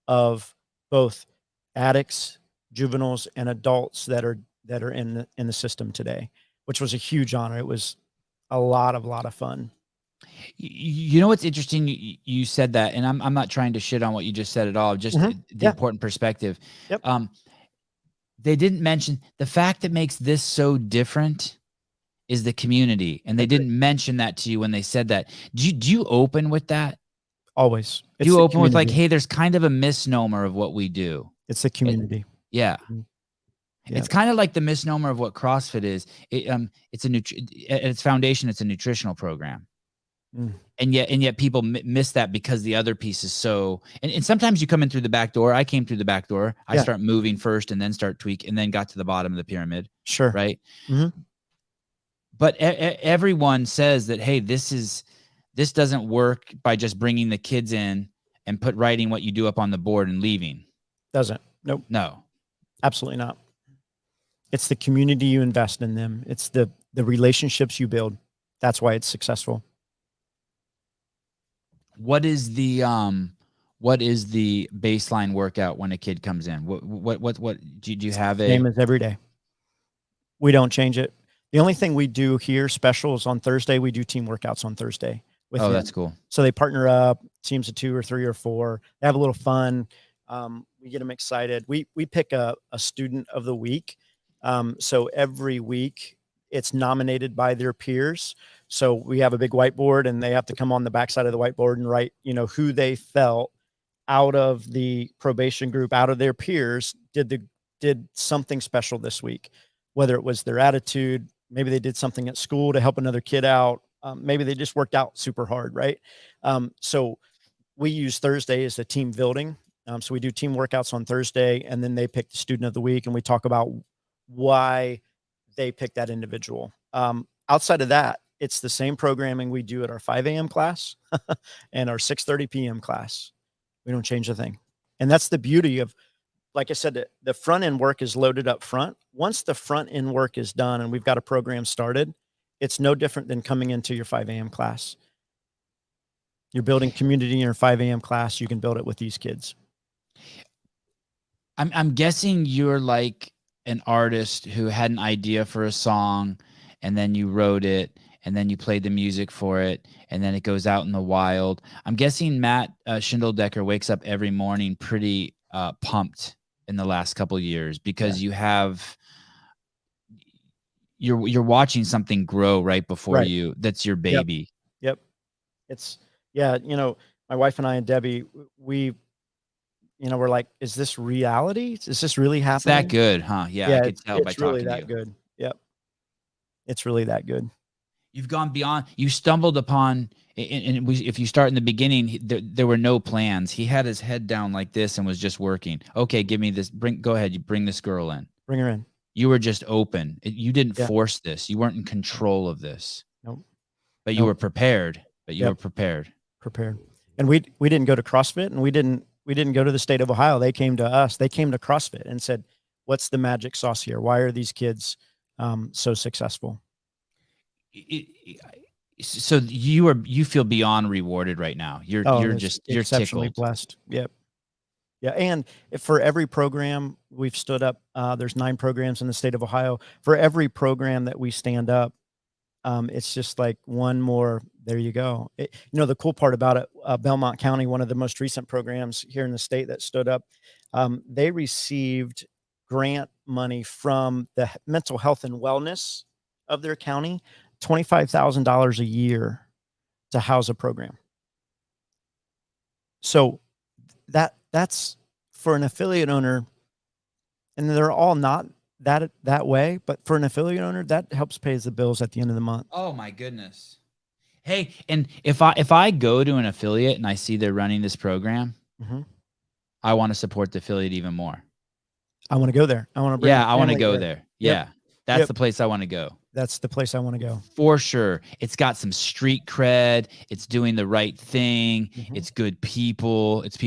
of both addicts, juveniles, and adults that are in the system today, which was a huge honor. It was a lot of fun. You know what's interesting? You said that, and I'm not trying to shit on what you just said at all. Just the important perspective. Yep. They didn't mention the fact that makes this so different is the community. And they didn't mention that to you when they said that. Do you open with that? Always. Do you open with like, hey, there's kind of a misnomer of what we do. It's the community. Yeah. Yeah. It's kind of like the misnomer of what CrossFit is. It's at its foundation, it's a nutritional program. And yet people miss that because the other piece is so, and sometimes you come in through the back door. I came through the back door. I start moving first and then start tweak and then got to the bottom of the pyramid. Sure. Right. But everyone says that, hey, this doesn't work by just bringing the kids in and writing what you do up on the board and leaving. Doesn't. Nope. No. Absolutely not. It's the community you invest in them. It's the relationships you build. That's why it's successful. What is the baseline workout when a kid comes in? What do you have? Same as every day. We don't change it. The only thing we do here special is on Thursday. We do team workouts on Thursday. With him. That's cool. So they partner up, teams of 2 or 3 or 4. They have a little fun. We get them excited. We pick a student of the week. So every week it's nominated by their peers. So we have a big whiteboard and they have to come on the backside of the whiteboard and write, who they felt out of the probation group, out of their peers, did something special this week, whether it was their attitude, maybe they did something at school to help another kid out. Maybe they just worked out super hard. Right. So we use Thursday as a team building. So we do team workouts on Thursday and then they pick the student of the week and we talk about why they picked that individual. Outside of that, it's the same programming we do at our 5 a.m. class and our 6:30 p.m. class. We don't change a thing. And that's the beauty of, like I said, the front end work is loaded up front. Once the front end work is done and we've got a program started, it's no different than coming into your 5 a.m. class. You're building community in your 5 a.m. class. You can build it with these kids. I'm guessing you're like an artist who had an idea for a song and then you wrote it and then you played the music for it and then it goes out in the wild. I'm guessing Matt Shindeldecker wakes up every morning pretty pumped in the last couple of years because you're watching something grow right before you. That's your baby. Yep. It's my wife and I and Debbie, we're like, is this reality? Is this really happening? It's that good, huh? Yeah, I could tell by talking to you. It's really that good. Yep. It's really that good. You've gone beyond, you stumbled upon, if you start in the beginning, there were no plans. He had his head down like this and was just working. Okay, give me this. Go ahead. You bring this girl in. Bring her in. You were just open. You didn't force this. You weren't in control of this. Nope. But you were prepared. Were prepared. Prepared. And we didn't go to CrossFit and we didn't go to the state of Ohio. They came to us. They came to CrossFit and said, what's the magic sauce here? Why are these kids so successful? So you feel beyond rewarded right now. You're exceptionally tickled. Blessed. Yep. Yeah. And for every program we've stood up, there's 9 programs in the state of Ohio. For every program that we stand up, it's just like one more, there you go. The cool part about it, Belmont County, one of the most recent programs here in the state that stood up, they received grant money from the mental health and wellness of their county, $25,000 a year to house a program. So that's for an affiliate owner, and they're all not that way, but for an affiliate owner, that helps pay the bills at the end of the month. Oh my goodness. Hey, and if I go to an affiliate and I see they're running this program, I want to support the affiliate even more. I want to go there. I want to I want to go there. Yeah. Yep. That's the place I want to go. That's the place I want to go. For sure. It's got some street cred. It's doing the right thing. It's good people. It's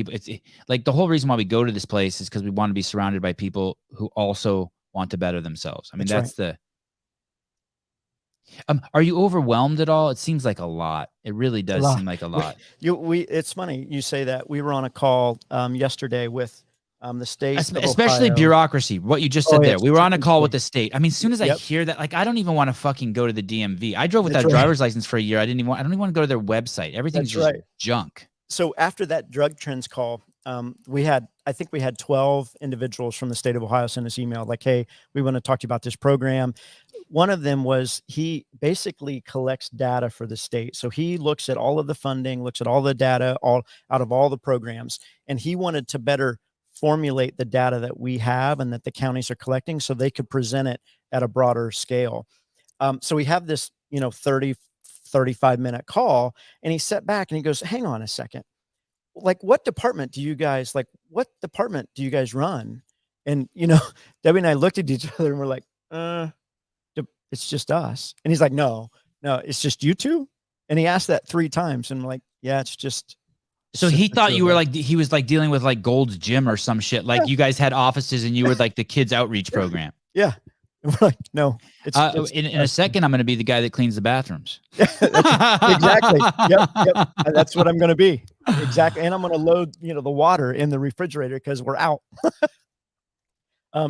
like the whole reason why we go to this place is because we want to be surrounded by people who also want to better themselves. I mean, that's right. Are you overwhelmed at all? It seems like a lot. It really does seem like a lot. It's funny you say that. We were on a call yesterday with the state, especially bureaucracy. What you just said there. We were on a call with the state. I mean, as soon as I hear that, like, I don't even want to fucking go to the DMV. I drove without a driver's license for a year. I don't even want to go to their website. Everything's just junk. So after that drug trends call, I think we had 12 individuals from the state of Ohio send us email like, hey, we want to talk to you about this program. One of them was he basically collects data for the state. So he looks at all of the funding, looks at all the data, all out of all the programs, and he wanted to better formulate the data that we have and that the counties are collecting so they could present it at a broader scale. So we have this, 35-minute call, and he sat back and he goes, hang on a second. Like, what department do you guys run? And, Debbie and I looked at each other and we're like, it's just us. And he's like, no, it's just you two. And he asked that 3 times. And I'm like, yeah, it's just. So he thought you were like, he was like dealing with like Gold's Gym or some shit. Like you guys had offices and you were like the kids outreach program. Yeah. And we're like, no, it's in a second, I'm going to be the guy that cleans the bathrooms. Exactly. Yep. And that's what I'm going to be. Exactly. And I'm going to load, the water in the refrigerator because we're out.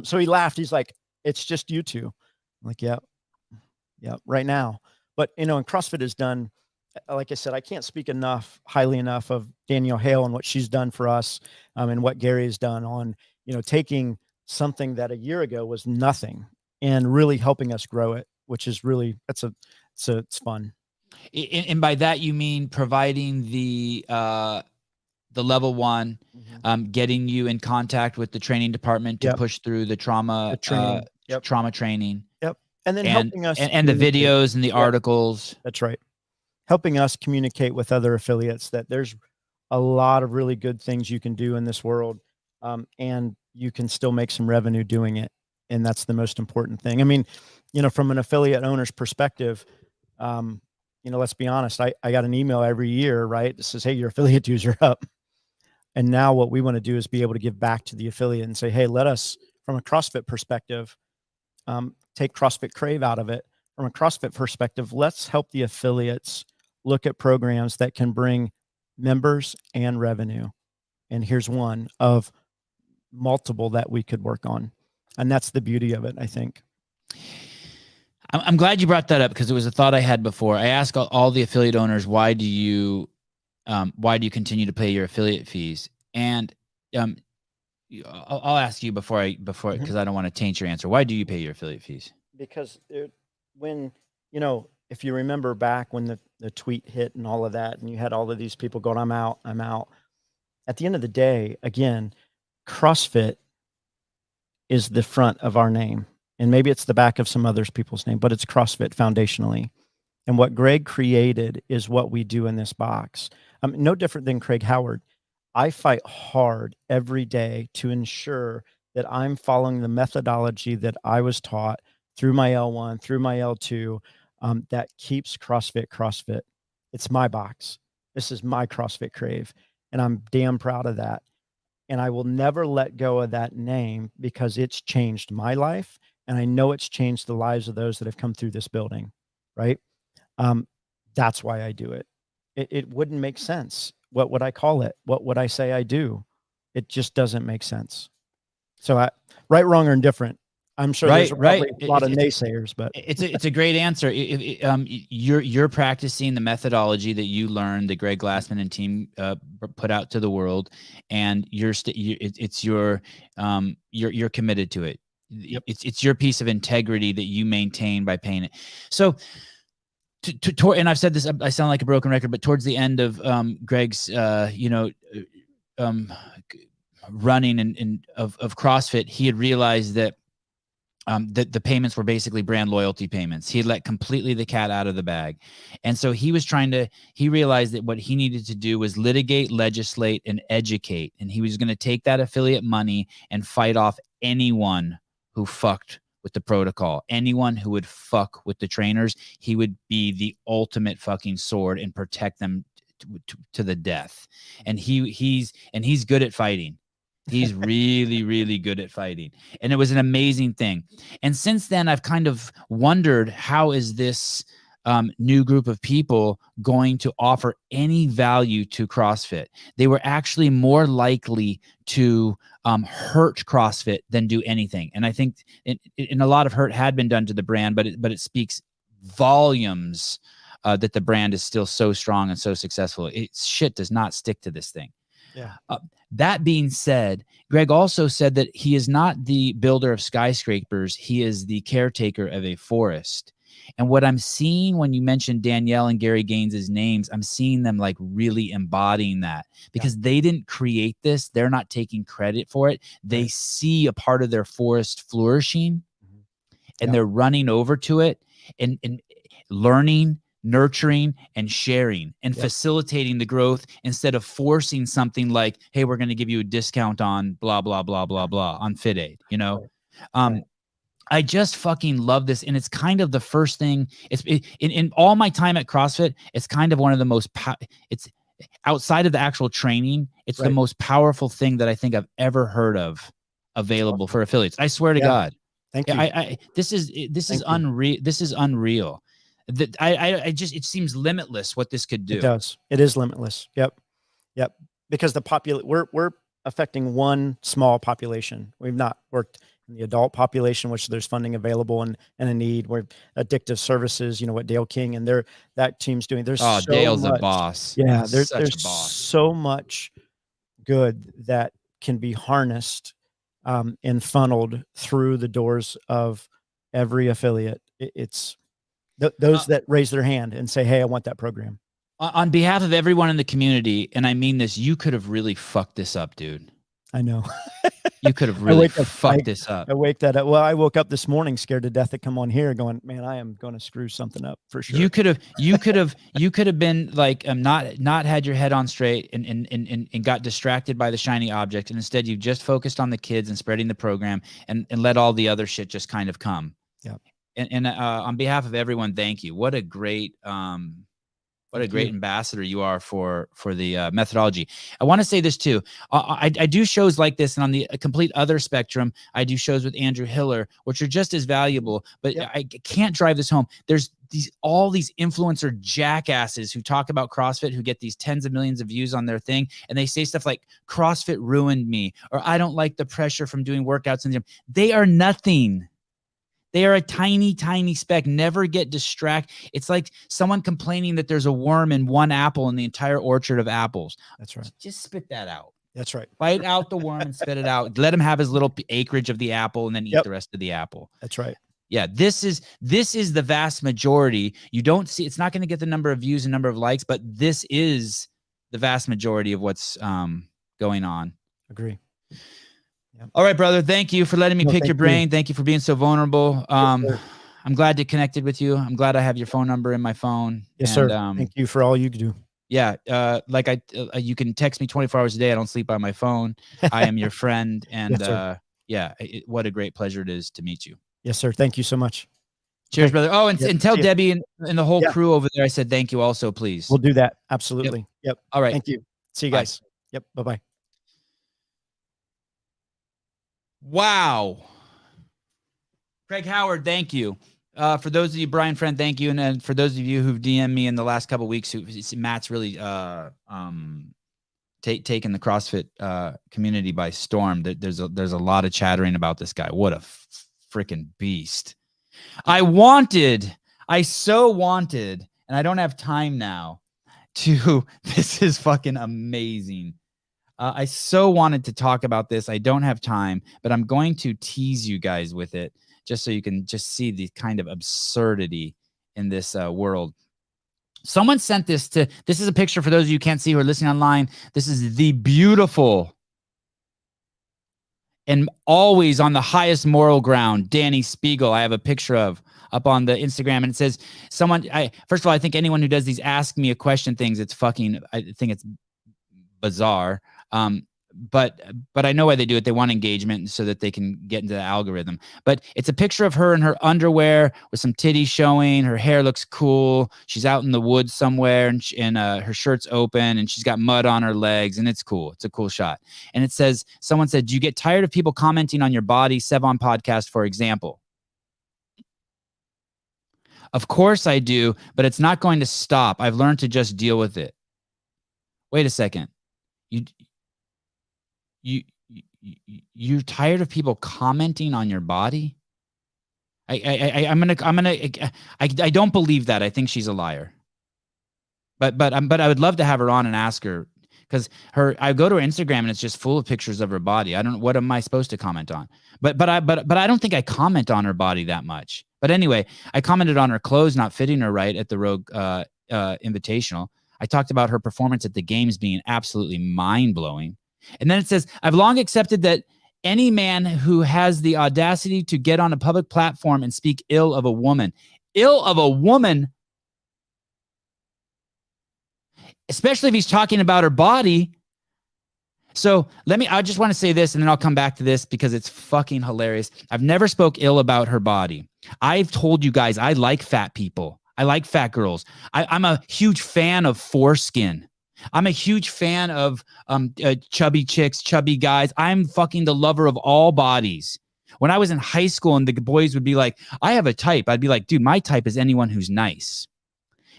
So he laughed. He's like, it's just you two. I'm like, yeah, right now. But, and CrossFit has done, like I said, I can't speak highly enough of Danielle Hale and what she's done for us, and what Gary has done on, taking something that a year ago was nothing and really helping us grow it, which is really, it's fun. And by that, you mean providing the level 1, getting you in contact with the training department to push through the trauma, trauma training. Yep. And then helping us and the videos and the articles. That's right. Helping us communicate with other affiliates that there's a lot of really good things you can do in this world. And you can still make some revenue doing it. And that's the most important thing. I mean, from an affiliate owner's perspective, let's be honest. I got an email every year, right? That says, hey, your affiliate dues are up. And now what we want to do is be able to give back to the affiliate and say, hey, let us, from a CrossFit perspective, take CrossFit Crave out of it. From a CrossFit perspective, let's help the affiliates look at programs that can bring members and revenue. And here's one of multiple that we could work on. And that's the beauty of it, I think. I'm glad you brought that up because it was a thought I had before. I ask all the affiliate owners, why do you continue to pay your affiliate fees? And I'll ask you before because I don't want to taint your answer. Why do you pay your affiliate fees? Because when, if you remember back when the tweet hit and all of that, and you had all of these people going, I'm out. At the end of the day, again, CrossFit is the front of our name. And maybe it's the back of some other people's name, but it's CrossFit foundationally. And what Greg created is what we do in this box. No different than Craig Howard. I fight hard every day to ensure that I'm following the methodology that I was taught through my L1, through my L2, that keeps CrossFit. It's my box. This is my CrossFit Crave. And I'm damn proud of that. And I will never let go of that name because it's changed my life. And I know it's changed the lives of those that have come through this building, right? That's why I do it. It wouldn't make sense. What would I call it? What would I say I do? It just doesn't make sense. So right, wrong, or indifferent. I'm sure there's probably a lot of naysayers, but it's a great answer. You're practicing the methodology that you learned, that Greg Glassman and team put out to the world, and you're committed to it. Yep. It's your piece of integrity that you maintain by paying it. So, and I've said this, I sound like a broken record, but towards the end of Greg's, running of CrossFit, he had realized that that the payments were basically brand loyalty payments. He had let completely the cat out of the bag. And so he realized that what he needed to do was litigate, legislate, and educate. And he was going to take that affiliate money and fight off anyone who fucked with the protocol, anyone who would fuck with the trainers. He would be the ultimate fucking sword and protect them to the death. And he's good at fighting. He's really, really good at fighting. And it was an amazing thing. And since then, I've kind of wondered, how is this new group of people going to offer any value to CrossFit? They were actually more likely to hurt CrossFit than do anything. And I think in a lot of hurt had been done to the brand, but it speaks volumes that the brand is still so strong and so successful. Shit does not stick to this thing. Yeah. That being said, Greg also said that he is not the builder of skyscrapers. He is the caretaker of a forest. And what I'm seeing when you mention Danielle and Gary Gaines's names, I'm seeing them like really embodying that, because they didn't create this. They're not taking credit for it. They see a part of their forest flourishing, and they're running over to it and learning, nurturing, and sharing and facilitating the growth, instead of forcing something like, hey, we're going to give you a discount on blah, blah, blah, blah, blah on Fit Aid, you know? I just fucking love this. And it's kind of the first thing, in all my time at CrossFit, it's kind of one of the most, it's outside of the actual training, it's the most powerful thing that I think I've ever heard of available for affiliates. I swear to God. Thank you. This is unreal. This is unreal. That I just, it seems limitless what this could do. It does. It is limitless. Yep. Because we're affecting one small population. We've not worked in the adult population, which there's funding available and a need. We're addictive services, you know what Dale King and that team's doing. There's so Dale's much, a boss. Yeah, there's so much good that can be harnessed and funneled through the doors of every affiliate. It's those that raise their hand and say, hey, I want that program. On behalf of everyone in the community, and I mean this, you could have really fucked this up, dude. I know. You could have really fucked this up. I wake that up. Well, I woke up this morning scared to death to come on here going, man, I am going to screw something up for sure. You could have been like, not had your head on straight and got distracted by the shiny object. And instead you just focused on the kids and spreading the program and let all the other shit just kind of come. Yeah. And on behalf of everyone, thank you. What a great, ambassador you are for the methodology. I want to say this too. I do shows like this, and on the complete other spectrum, I do shows with Andrew Hiller, which are just as valuable, but I can't drive this home. There's all these influencer jackasses who talk about CrossFit, who get these tens of millions of views on their thing. And they say stuff like CrossFit ruined me, or I don't like the pressure from doing workouts in the gym. They are nothing. They are a tiny, tiny speck. Never get distracted. It's like someone complaining that there's a worm in one apple in the entire orchard of apples. That's right. Just spit that out. That's right. Bite out the worm and spit it out. Let him have his little acreage of the apple and then eat the rest of the apple. That's right. Yeah, this is the vast majority. You don't see, it's not going to get the number of views and number of likes, but this is the vast majority of what's going on. Agree. Yep. All right, brother. Thank you for letting me pick your brain. Thank you for being so vulnerable. I'm glad to connected with you. I'm glad I have your phone number in my phone. Yes, sir. Thank you for all you do. Yeah. You can text me 24 hours a day. I don't sleep by my phone. I am your friend. And what a great pleasure it is to meet you. Yes, sir. Thank you so much. Cheers, brother. Oh, and tell Debbie and the whole crew over there, I said, thank you also, please. We'll do that. Absolutely. Yep. All right. Thank you. See you guys. Yep. Bye-bye. Wow. Craig Howard, thank you. For those of you, Brian Friend, thank you. And for those of you who've DM'd me in the last couple of weeks, Matt's really taken the CrossFit community by storm. There's a lot of chattering about this guy. What a freaking beast. I so wanted, and I don't have time now this is fucking amazing. I so wanted to talk about this. I don't have time, but I'm going to tease you guys with it just so you can just see the kind of absurdity in this world. Someone sent this is a picture for those of you who can't see who are listening online. This is the beautiful and always on the highest moral ground, Danny Spiegel. I have a picture of up on the Instagram, and it says first of all, I think anyone who does these ask me a question things, I think it's bizarre. But I know why they do it. They want engagement so that they can get into the algorithm. But it's a picture of her in her underwear with some titties showing. Her hair looks cool. She's out in the woods somewhere, and her shirt's open, and she's got mud on her legs, and it's cool. It's a cool shot. And it says, someone said, do you get tired of people commenting on your body? Sevan Podcast, for example. Of course I do, but it's not going to stop. I've learned to just deal with it. Wait a second. You're tired of people commenting on your body? I don't believe that. I think she's a liar. But I would love to have her on and ask her, because I go to her Instagram and it's just full of pictures of her body. I don't, what am I supposed to comment on? But I don't think I comment on her body that much. But anyway, I commented on her clothes not fitting her right at the Rogue Invitational. I talked about her performance at the games being absolutely mind-blowing. And then it says, I've long accepted that any man who has the audacity to get on a public platform and speak ill of a woman, especially if he's talking about her body. So I just want to say this, and then I'll come back to this because it's fucking hilarious. I've never spoke ill about her body. I've told you guys, I like fat people. I like fat girls. I'm a huge fan of foreskin. I'm a huge fan of chubby chicks, chubby guys. I'm fucking the lover of all bodies. When I was in high school and the boys would be like, I have a type, I'd be like, dude, my type is anyone who's nice.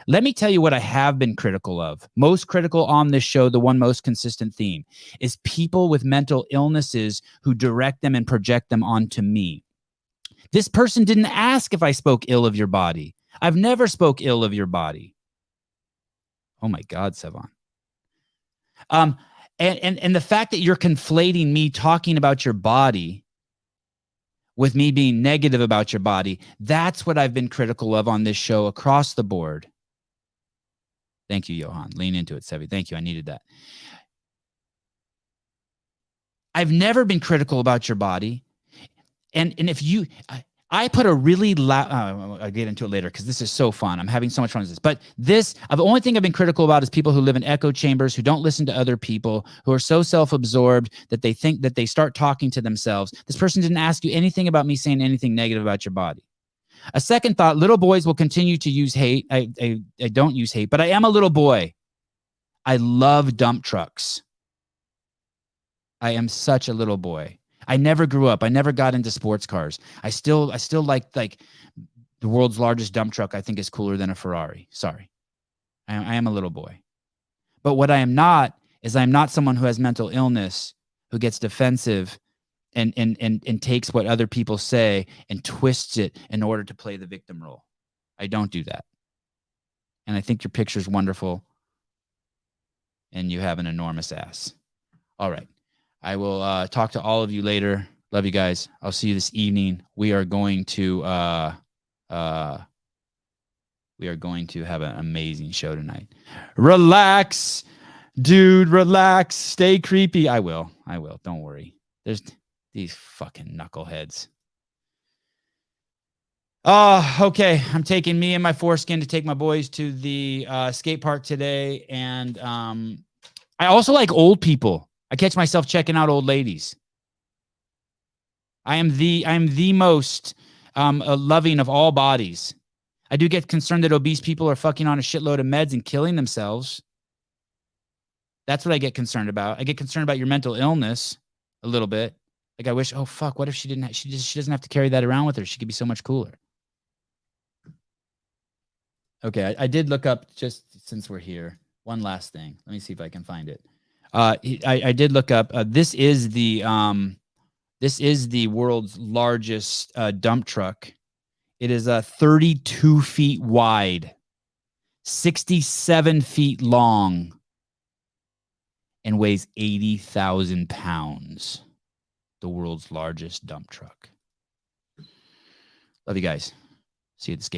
Let me tell you what I have been critical of. Most critical on this show, the one most consistent theme, is people with mental illnesses who direct them and project them onto me. This person didn't ask if I spoke ill of your body. I've never spoke ill of your body. Oh my God, Sevan. And the fact that you're conflating me talking about your body with me being negative about your body, that's what I've been critical of on this show across the board. Thank you, Johan. Lean into it, Sevi. Thank you. I needed that. I've never been critical about your body. And if you, I put a really loud, I'll get into it later because this is so fun. I'm having so much fun with this. But the only thing I've been critical about is people who live in echo chambers, who don't listen to other people, who are so self-absorbed that they think that they start talking to themselves. This person didn't ask you anything about me saying anything negative about your body. A second thought, little boys will continue to use hate. I don't use hate, but I am a little boy. I love dump trucks. I am such a little boy. I never grew up. I never got into sports cars. I still like the world's largest dump truck. I think is cooler than a Ferrari. Sorry. I am a little boy. But what I am not is I'm not someone who has mental illness, who gets defensive and takes what other people say and twists it in order to play the victim role. I don't do that. And I think your picture's wonderful. And you have an enormous ass. All right. I will talk to all of you later. Love you guys. I'll see you this evening. We are going to have an amazing show tonight. Relax, dude. Relax. Stay creepy. I will. Don't worry. There's these fucking knuckleheads. Okay. I'm taking me and my foreskin to take my boys to the skate park today. And I also like old people. I catch myself checking out old ladies. I am the most loving of all bodies. I do get concerned that obese people are fucking on a shitload of meds and killing themselves. That's what I get concerned about. I get concerned about your mental illness a little bit. Like I wish, oh fuck, what if she doesn't have to carry that around with her? She could be so much cooler. Okay, I did look up, just since we're here, one last thing. Let me see if I can find it. I did look up. This is the world's largest dump truck. It is 32 feet wide, 67 feet long, and weighs 80,000 pounds. The world's largest dump truck. Love you guys. See you at the skate.